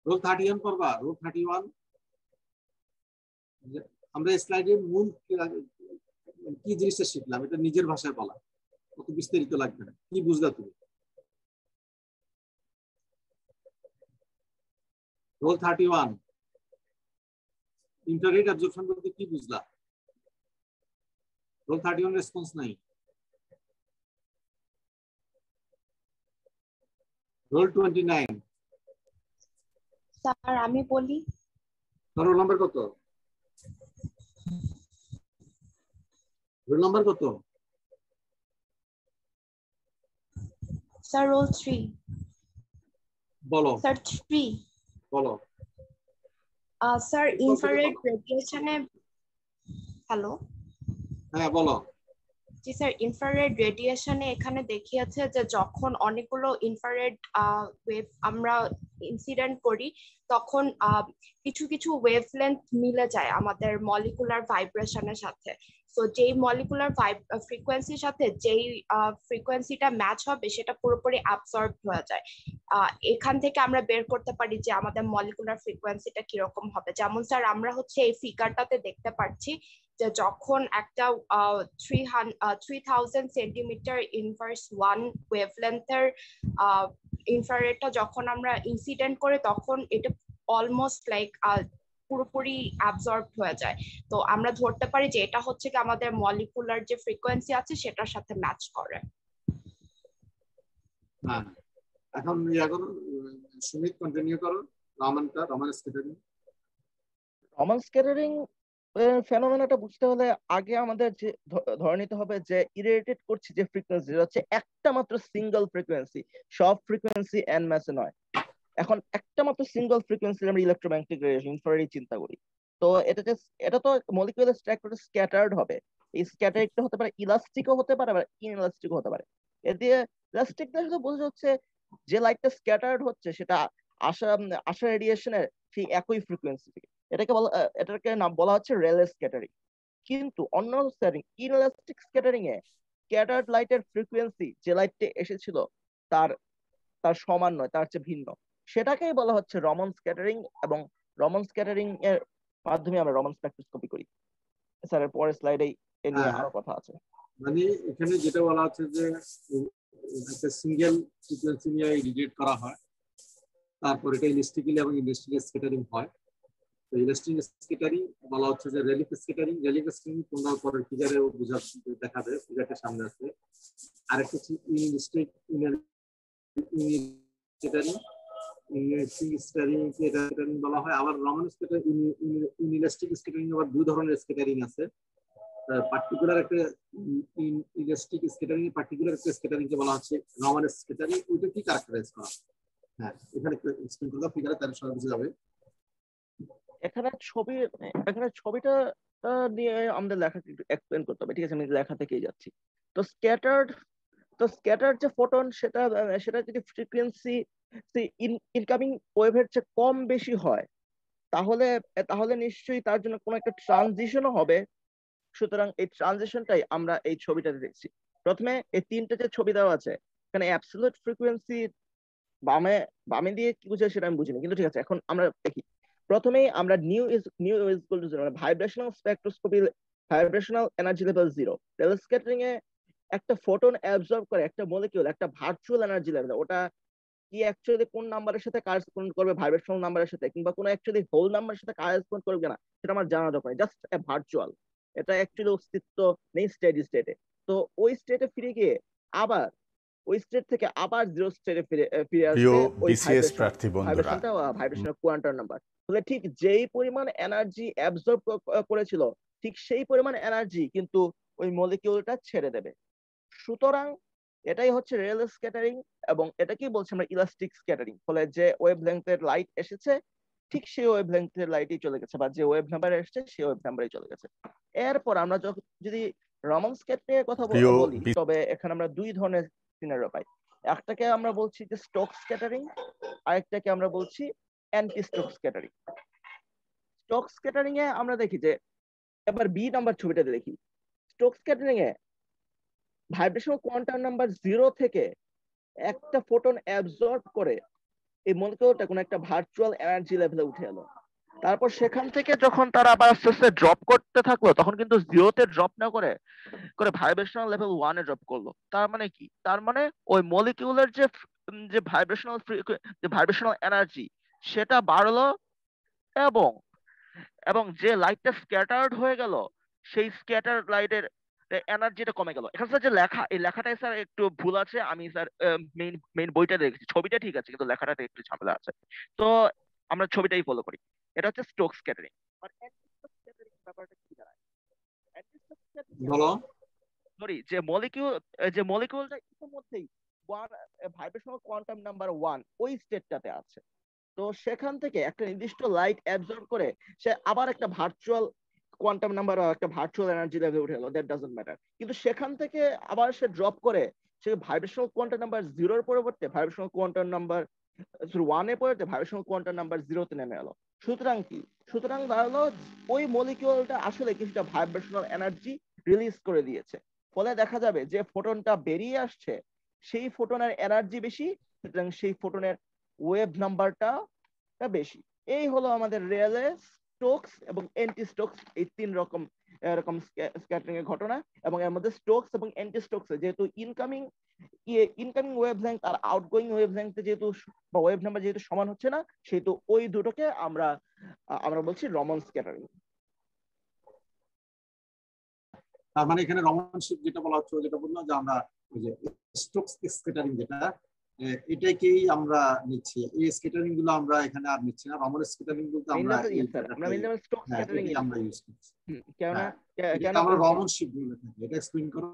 রোল 31 করবা? রোল 31 আমরা স্লাইডে মূল কি জিনিসটা শিখলাম, এটা নিজের ভাষায় বলা, অত বিস্তারিত লাগবে না। কি বুঝলা তুমি? রোল 31 ইন্টারনেট অ্যাবজর্পশন বলতে কি বুঝলা? রোল 31 রেসপন্স নাই। রোল 29 স্যার আমি বলি। রোল নাম্বার কত? রোল নাম্বার কত? Sir roll 3। বলো স্যার 3। বলো। স্যার ইনফ্রারেড রেডিয়েশনে, হ্যালো হ্যাঁ বলো। জি স্যার, ইনফ্রারেড রেডিয়েশনে এখানে দেখিয়েছে যে যখন অনেকগুলো ইনফ্রারেড ওয়েভ আমরা ইনসিডেন্ট করি, তখন কিছু কিছু ওয়েভলেন্থ মিলে যায় আমাদের মলিকুলার ভাইব্রেশনের সাথে। সো যেই মলিকুলার ফ্রিকোয়েন্সির সাথে যেই ফ্রিকোয়েন্সিটা ম্যাচ হবে সেটা পুরোপুরি অ্যাবসর্ব হয়ে যায়। এখান থেকে আমরা বের করতে পারি যে আমাদের মলিকুলার ফ্রিকোয়েন্সিটা কিরকম হবে। যেমন স্যার আমরা হচ্ছে এই ফিগারটাতে দেখতে পাচ্ছি যে যখন একটা 3000 সেন্টিমিটার ইনভার্স 1 ওয়েভলেন্থের ইনফ্রারেডটা যখন আমরা ইনসিডেন্ট করে, তখন এটা অলমোস্ট লাইক পুরোপুরি অ্যাবজর্ব হয়ে যায়। তো আমরা ধরতে পারি যে এটা হচ্ছে কি আমাদের মলিকুলার যে ফ্রিকোয়েন্সি আছে সেটার সাথে ম্যাচ করে। হ্যাঁ, এখন সুমিত কন্টিনিউ করো। রমান স্ক্যাটারিং। রমান স্ক্যাটারিং ফেনোমেনাটা বুঝতে হলে আগে আমাদের যে ধরে নিতে হবে যে ইরেডিয়েট করছি যে ফ্রিকোয়েন্সি হচ্ছে একটা মাত্র সিঙ্গেল ফ্রিকোয়েন্সি, সব ফ্রিকোয়েন্সি এন ম্যাসে নয়। এখন একটা মাত্র সিঙ্গেল ফ্রিকোয়েন্সি আমরা ইলেকট্রোম্যাগনেটিক রেডিয়েশন ইনফ্রারেড চিন্তা করি, তো এটা তো মলিকুলার স্ট্রাকচারটা স্ক্যাটার্ড হবে। এই স্ক্যাটারিংটা হতে পারে ইলাস্টিকও হতে পারে, আবার ইনইলাস্টিকও হতে পারে। এ দিয়ে ইলাস্টিক দিয়ে বোঝা যাচ্ছে যে লাইটটা স্ক্যাটার্ড হচ্ছে সেটা আসা রেডিয়েশনের সেই একই ফ্রিকোয়েন্সি থেকে। এটাকে নাম বলা হচ্ছে রেলে স্ক্যাটারিং। কিন্তু অন্য স্ক্যাটারিং, ইনইলাস্টিক স্ক্যাটারিং এ স্ক্যাটার্ড লাইটের ফ্রিকোয়েন্সি যে লাইটটা এসেছিল তার সমান নয়, তার চেয়ে ভিন্ন। সেটাকেই বলা হচ্ছে রমান স্ক্যাটারিং, এবং রমান স্ক্যাটারিং এর মাধ্যমে আমরা রমান স্পেকট্রোস্কোপি করি। স্যারের পরের স্লাইডে এ নিয়ে আরো কথা আছে। মানে এখানে যেটা বলা হচ্ছে যে একটা সিঙ্গেল ফ্রিকোয়েন্সি নিয়ে ইরিডিয়েট করা হয়, তারপর এটা ইলাস্টিক্যালি এবং ইন্ডাস্ট্রিয়াল স্ক্যাটারিং হয়। তো ইলাস্টিক স্ক্যাটারিং বলা হচ্ছে যে রেলিফ স্ক্যাটারিং। রেলিফ স্ক্যাটারিং তোমরা পরের ফিগারে দেখা যায়, ফিগারটা সামনে আছে। আরেকটা হচ্ছে ইনইলাস্টিক স্ক্যাটারিং। স্ক্যাটারিং বলা হয়। আবার রমান স্ক্যাটারিং, ইনইলাস্টিক স্ক্যাটারিং আবার দুই ধরনের স্ক্যাটারিং আছে। পার্টিকুলার একটা ইলাস্টিক স্ক্যাটারিং, পার্টিকুলার একটা স্ক্যাটারিং কে বলা হচ্ছে রমান স্ক্যাটারিং। ওইটা কি ক্যারেক্টারাইজ করা? হ্যাঁ, এখানে একটু এক্সপ্লেইন করতে ফিগারে, তাহলে সবাই বুঝে যাবে। এখানে ছবিটা নিয়ে আমাদের লেখা একটু এক্সপ্লেন করতে হবে, ঠিক আছে? আমি লেখা থেকেই যাচ্ছি। তো স্ক্যাটার্ড তো স্ক্যাটার যে ফোটন সেটা সেটা যদি ফ্রিকোয়েন্সি ইনকামিং ওয়েভের চেয়ে কম বেশি হয় তাহলে তাহলে নিশ্চয়ই তার জন্য কোনো একটা ট্রানজিশনও হবে। সুতরাং এই ট্রানজিশনটাই আমরা এই ছবিটাতে দেখছি। প্রথমে এই তিনটে যে ছবি দেওয়া আছে এখানে অ্যাবসলিউট ফ্রিকোয়েন্সি বামে বামে দিয়ে কি বুঝায় সেটা আমি বুঝিনি, কিন্তু ঠিক আছে এখন আমরা দেখি। প্রথমেই আমরা নিউ ইজ ইকুয়াল টু 0 মানে vibrational spectroscopy vibrational energy level 0। Rayleigh scattering এ একটা ফোটন অ্যাবজর্ব করে একটা মলিকিউল একটা ভার্চুয়াল এনার্জি লেভেল, ওটা কি অ্যাকচুয়ালি কোন নাম্বারের সাথে কারেসপন্ড করবে ভাইব্রেশনাল নাম্বারের সাথে কিংবা কোন অ্যাকচুয়ালি হোল নাম্বারের সাথে কারেসপন্ড করবে না সেটা আমার জানা দরকার, জাস্ট এ ভার্চুয়াল, এটা অ্যাকচুয়ালি অস্তিত্ব নেই স্টেডি স্টেটে। তো ওই স্টেটে ফিরে গিয়ে আবার ওই স্টেট থেকে আবার জিরো স্টেটে ফিরে আসবে ওই ভাইব্রেশনটা ভাইব্রেশনাল কোয়ান্টাম নাম্বার। তাহলে ঠিক যেই পরিমাণ এনার্জি অ্যাবজর্ব করেছিল ঠিক সেই পরিমাণ এনার্জি কিন্তু ওই মলিকিউলটা ছেড়ে দেবে। সুতরাং এটাই হচ্ছে রেল স্ক্যাটারিং, এবং এটাকেই বলছি আমরা ইলাস্টিক স্ক্যাটারিং। ফলে যে ওয়েভলেংথের লাইট এসেছে ঠিক সেই ওয়েভলেংথের লাইটই চলে গেছে, বা যে ওয়েভ নাম্বার এসেছে সেই ওয়েভ নাম্বারই চলে গেছে। এরপর আমরা যদি রমন স্ক্যাটারিং এর কথা বলি তবে এখানে আমরা দুই ধরনের সিনারিও পাই। একটাকে আমরা বলছি যে স্টোক স্ক্যাটারিং, আরেকটাকে আমরা বলছি anti Stokes scattering. Stokes scattering এ আমরা দেখি যে এবার বি নাম্বার ছবিটাতে দেখি, স্টোক স্ক্যাটারিং এ ভাইব্রেশনাল কোয়ান্টাম নাম্বার 0 থেকে একটা ফোটন অ্যাবজর্ব করে এই মলিকিউলটা কোন একটা ভার্চুয়াল এনার্জি লেভেলে উঠে এলো। তারপর সেখান থেকে যখন তারা আবার আস্তে আস্তে ড্রপ করতে থাকলো তখন কিন্তু 0-তে ড্রপ না করে ভাইব্রেশনাল লেভেল 1-এ ড্রপ করলো। তার মানে কি? তার মানে ওই মলিকিউলের যে ভাইব্রেশনাল এনার্জি সেটা বাড়লো, এবং যে লাইটটা স্ক্যাটার্ড হয়ে গেল সেই স্ক্যাটার্ড লাইটের এনার্জিটা কমে গেল। এখানে স্যার যে লেখা, এই লেখাটাই স্যার একটু ভুল আছে। আমি স্যার মেইন বইটা দেখেছি, ছবিটা ঠিক আছে কিন্তু লেখাটাতে একটু ঝামেলা আছে। তো আমরা ছবিটাই ফলো করি। এটা হচ্ছে স্টোক স্ক্যাটারিং। আর অ্যান্টি স্টোক স্ক্যাটারিং ব্যাপারটা কি দাঁড়ায়? অ্যান্টি স্টোক স্ক্যাটারিং বলো সরি যে মলিকিউলটা ইতিমধ্যেই ভাইব্রেশনাল কোয়ান্টাম নাম্বার 1 ওই স্টেটটাতে আছে, তো সেখান থেকে একটা নির্দিষ্ট লাইট অ্যাবজর্ব করে সে আবার একটা ভার্চুয়াল কোয়ান্টাম নাম্বার একটা ভার্চুয়াল এনার্জি লেভেলে উঠে গেল, দ্যাট ডাজন্ট ম্যাটার। কিন্তু সেখান থেকে আবার সে ড্রপ করে সে ভাইব্রেশনাল কোয়ান্টাম নাম্বার 0-এর পরিবর্তে ভাইব্রেশনাল কোয়ান্টাম নাম্বার 1-এর পরিবর্তে ভাইব্রেশনাল কোয়ান্টাম নাম্বার 0-তে নেমে এলো। সুতরাং কি? সুতরাং দাঁড়ালো ওই মলিকিউলটা আসলে কিছুটা ভাইব্রেশনাল এনার্জি রিলিজ করে দিয়েছে। ফলে দেখা যাবে যে ফোটনটা বেরিয়ে আসছে সেই ফোটনের এনার্জি বেশি, সুতরাং সেই ফোটনের ওয়েভ নাম্বারটা বেশি। এই হলো আমাদের রেলে স্টোকস এবং অ্যান্টি স্টোকস এই তিন রকম এরকম স্ক্যাটারিং এর ঘটনা। এবং এর মধ্যে স্টোকস এবং অ্যান্টি স্টোকস যেহেতু ইনকামিং ওয়েভলেংথ আর আউটগোয়িং ওয়েভলেংথ যেহেতু বা ওয়েভ নাম্বার যেহেতু সমান হচ্ছে না, সেহেতু ওই দুটোকে আমরা বলছি রমন স্ক্যাটারিং। তার মানে এখানে রমন শিফট যেটা বলা হচ্ছে, যেটা বললাম যে আমরা ওই যে স্টোকস স্ক্যাটারিং যেটা এটাকেই আমরা নিচ্ছি, এই স্ক্যাটারিং গুলো আমরা এখানে আর নিচ্ছি না। রমন স্ক্যাটারিং বলতে আমরা স্টোক স্ক্যাটারিং আমরা ইউজ করছি, কেন আমরা রমন শিফট বলে থাকি। এটা এক্সপ্লেইন করো।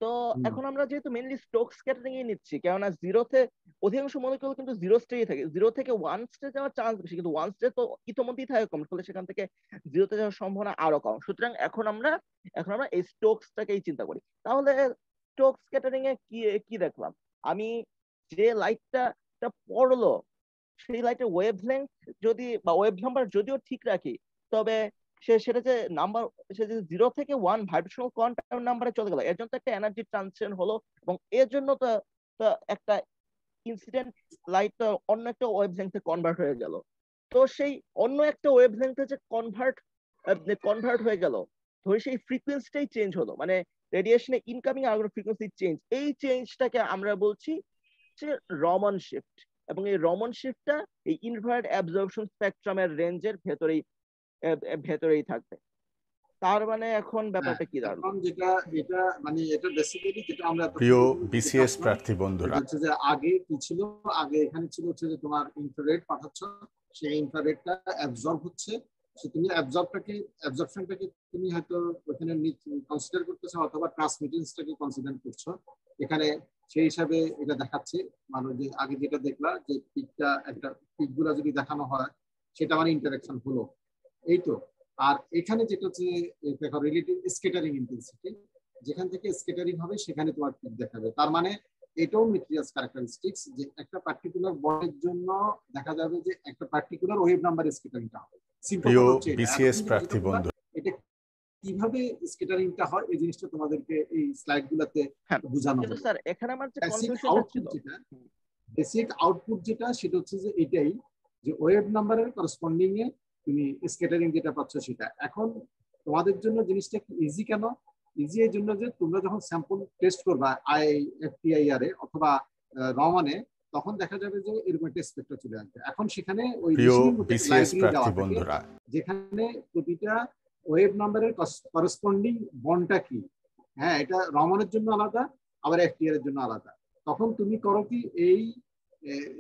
তো এখন আমরা যেহেতু মেইনলি স্টোক স্ক্যাটারিং এ নিচ্ছি, কেননা 0-তে অধিকাংশ মলিকিউল কিন্তু 0 স্টেজে থাকে, 0 থেকে 1 স্টেজে যাওয়ার চান্স বেশি, কিন্তু 1 স্টেজ তো ইতিমধ্যেই থাকে কম, ফলে সেখান থেকে 0-তে যাওয়ার সম্ভাবনা আরো কম। সুতরাং এখন আমরা এই স্টোকসটাকেই চিন্তা করি। তাহলে স্টোক স্ক্যাটারিং এ কি দেখলাম আমি? যে লাইটটা পড়লো সেই লাইটের ওয়েভলেংথ যদি বা ওয়েভ নাম্বার যদিও ঠিক রাখি, তবে সেটা যে নাম্বার সে যে 0 থেকে 1 ভাইব্রেশনাল কোয়ান্টাম নাম্বারে চলে গেল, এর জন্য একটা এনার্জি ট্রানজিশন হলো, এবং এর জন্য তো একটা ইনসিডেন্ট লাইট অন্য একটা ওয়েভলেংথে কনভার্ট হয়ে গেল। তো সেই অন্য একটা ওয়েভলেংথে যে কনভার্ট হয়ে গেল, ধরে সেই ফ্রিকোয়েন্সিটাই চেঞ্জ হলো, মানে রেডিয়েশনে ইনকামিং আর ফ্রিকোয়েন্সি চেঞ্জ, এই চেঞ্জটাকে আমরা বলছি যে রমন শিফট। এবং এই রমন শিফটটা এই ইনফ্রারেড অ্যাবজর্পশন স্পেকট্রামের রেঞ্জের ভেতরেই থাকবে। তার মানে এখন ব্যাপারটা কি দাঁড়ালো? এখন যেটা এটা মানে এটা বেসিক্যালি যেটা আমরা প্রিয় বিসিএস প্রার্থী বন্ধুরা, হচ্ছে যে আগে কি ছিল, আগে এখানে ছিল হচ্ছে যে তোমার ইনফ্রারেড পাঠাচ্ছ, সেই ইনফ্রারেডটা অ্যাবজর্ব হচ্ছে, তুমি অ্যাবজর্পশনটাকে তুমি হয়তো ওখানে কনসিডার করতেছো অথবা ট্রান্সমিটেন্সটাকে কনসিডার করছো। এখানে সেই হিসাবে এটা দেখাচ্ছে, মানে যে আগে যেটা দেখলা যে পিকটা একটা পিকগুলো যদি দেখানো হয় সেটা মানে ইন্টারঅ্যাকশন হলো, এই তো। আর এখানে যেটা হচ্ছে দেখো রিলেটিভ স্ক্যাটারিং ইন্টেন্সিটি, যেখান থেকে স্ক্যাটারিং হবে সেখানে তোমার পিক দেখাবে। তার মানে এটাও ম্যাট্রিক্স ক্যারেক্টারিস্টিক্স, যে একটা পার্টিকুলার বলের জন্য দেখা যাবে যে একটা পার্টিকুলার ওয়েভ নাম্বার স্ক্যাটারিংটা হবে। সিম্পল প্রিয় হচ্ছে বিসিএস প্রার্থী বন্ধু, এটা কিভাবে স্ক্যাটারিংটা হয় এই জিনিসটা তোমাদেরকে এই স্লাইডগুলোতে বোঝানো কিন্তু হবে। স্যার এখানে আমার যে বেসিক কনফিউশনটা আউটপুট ছিল, যেটা, বেসিক আউটপুট যেটা সেটা হচ্ছে যে এটাই, যে ওয়েভ নাম্বারের করেসপন্ডিং এ তুমি স্ক্যাটারিং যেটা পাচ্ছ সেটা। এখন তোমাদের জন্য জিনিসটা কি ইজি কেন? ইজি এর জন্য যে তোমরা যখন স্যাম্পল টেস্ট করবা IFTIR এ অথবা রমানে, তখন দেখা যাবে যে এরকম একটা স্পেক্ট্রা চলে আসবে। এখন সেখানে ওই প্রিয় মেশিনের মধ্যে বিসিএস লাইব্রেরি প্রার্থী দেওয়া থাকে, বন্ধুরা, যেখানে প্রতিটা ওয়েভ নাম্বারের করেসপন্ডিং বন্ডটা কি, হ্যাঁ এটা রমানের জন্য আলাদা, আবার FTR এর জন্য আলাদা। তখন তুমি করো কি, এই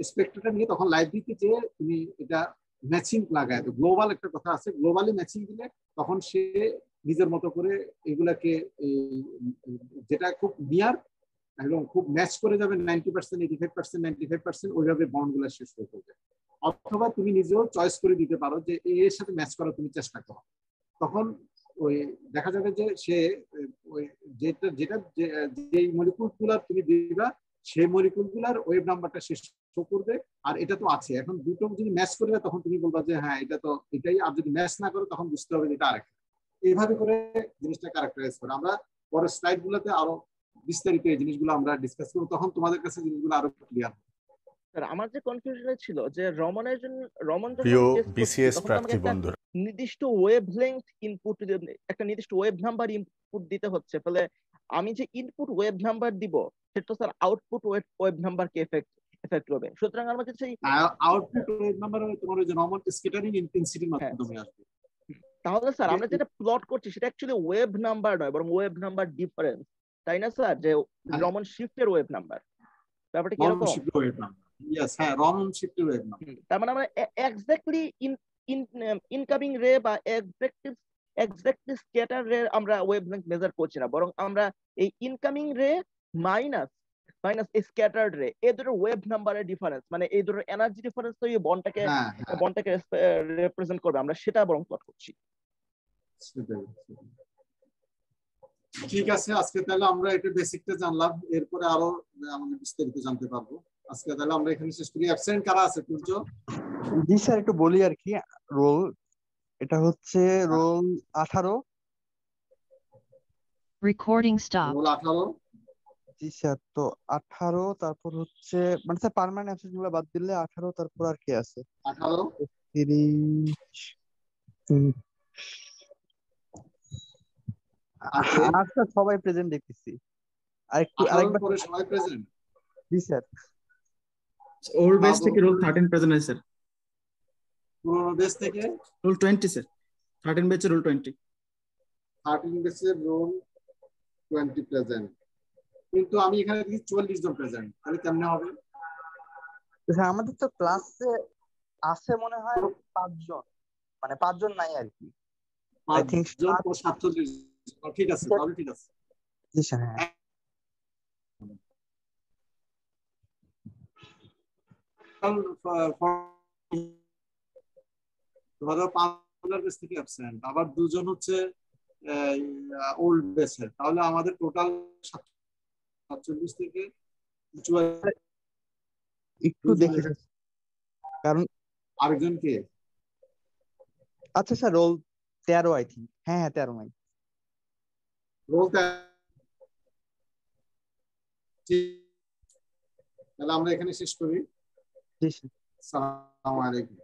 স্পেক্ট্রাটা নিয়ে তখন লাইব্রেরিতে যে তুমি এটা ম্যাচিং লাগায়, তো গ্লোবাল একটা কথা আছে, গ্লোবালি ম্যাচিং দিলে তখন সে নিজের মতো করে এগুলাকে যেটা খুব নিয়ার এবং খুব ম্যাচ করে যাবে 90%, 85%, 95%, ওইভাবে বন্ড গুলা শেষ হয়ে যাবে। অথবা তুমি নিজেও চয়েস করে দিতে পারো যে এর সাথে ম্যাচ করার তুমি চেষ্টা করো, তখন ওই দেখা যাবে যে সে ওই যেটা যেটা যে মলিকুল গুলার তুমি দিবা সেই মলিকুল গুলার ওয়েভ নাম্বারটা শেষ করবে। আর এটা তো আছে, এখন দুটো যদি ম্যাচ করে তখন তুমি বলবা যে হ্যাঁ এটা তো এটাই, আর যদি ম্যাচ না করে তখন বুঝতে হবে যে এটা আরেকটা। এইভাবে করে জিনিসটা ক্যারেক্টারাইজ করে। আমরা পরের স্লাইড গুলোতে আরো বিস্তারিত এই জিনিসগুলো আমরা ডিসকাস করব, তখন তোমাদের কাছে জিনিসগুলো আরো ক্লিয়ার হবে। স্যার আমার যে কনফিউশন ছিল যে রমনের জন্য, রমন যখন প্রিয় টেস্ট করছি বিসিএস তখন তো আমাকে প্রার্থী একটা বন্ধুরা, নির্দিষ্ট ওয়েভ লেংথ ইনপুট, একটা নির্দিষ্ট ওয়েভ নাম্বার ইনপুট দিতে হচ্ছে, ফলে আমি যে ইনপুট ওয়েভ নাম্বার দিব সেটা তো স্যার আউটপুট ওয়েভ নাম্বারকে এফেক্ট করবে। সুতরাং আমাকে সেই আউটপুট ওয়েভ নাম্বার তোমার ওই যে নরমাল স্ক্যাটারিং ইন্টেন্সিটির মাধ্যমে আসবে। তাহলে স্যার আমরা যেটা প্লট করছি সেটা অ্যাকচুয়ালি ওয়েভ নাম্বার নয়, বরং ওয়েভ নাম্বার ডিফারেন্স, তাই না স্যার? যে রমন শিফটের ওয়েভ নাম্বার, ব্যাপারটা কি এরকম? ওয়েভ নাম্বার, ইয়েস, হ্যাঁ রমন শিফটের ওয়েভ নাম্বার। তার মানে আমরা এক্স্যাক্টলি ইনকামিং রে বা এক্স্যাক্টলি স্ক্যাটার রে আমরা ওয়েভ লেংথ মেজার করছি না, বরং আমরা এই ইনকামিং রে মাইনাস স্ক্যাটার্ড রে, এই দুটো ওয়েভ নাম্বারের ডিফারেন্স, মানে এই দুটো এনার্জি ডিফারেন্স তো এই বন্ডটাকে রিপ্রেজেন্ট করবে, আমরা সেটা বরং প্লট করছি। ঠিক আছে, আজকে তাহলে আমরা এটা বেসিকটা জানলাম, এরপরে আরো আমাদের বিস্তারিত জানতে পারবো। আজকে তাহলে আমরা এখানে শেষ করি। অ্যাবসেন্ট কারা আছে তুলছো? জি স্যার, একটু বলি আর কি। রোল এটা হচ্ছে রোল 18। Recording stop. রোল 18। জি স্যার, তো 18, তারপর হচ্ছে মানে স্যার পার্মানেন্ট অ্যাবসেন্ট গুলো বাদ দিলে 18, তারপর আর কি আছে? 18 আচ্ছা, সবাই প্রেজেন্ট দেখতেছি। আরেকবার পরে সবাই প্রেজেন্ট। জি স্যার। ওল্ড বেস থেকে রোল 13 প্রেজেন্ট আছে স্যার। পুরনো বেস থেকে রোল 20 স্যার। 13 বেচে রোল 20। 13 বেসের রোল 20 প্রেজেন্ট, কিন্তু আমি এখানে দেখি 44 জন প্রেজেন্ট, তাহলে কেমনে হবে? স্যার আমাদের তো ক্লাসে আছে মনে হয় 5 জন, মানে 5 জন নাই আর কি। I think 47। ঠিক আছে, তাহলে ঠিক আছে। জি স্যার। হ্যাঁ ধরো 5 বেস থেকে অ্যাবসেন্ট, আবার 2 জন হচ্ছে ওল্ড বেসের, তাহলে আমাদের টোটাল 47 থেকে একটু দেখে, কারণ আরেকজন কে? আচ্ছা স্যার, রোল 13 আই থিংক। হ্যাঁ 13 নাই রোল। তাহলে আমরা এখানে শেষ করি। জি স্যার। আসসালামু আলাইকুম।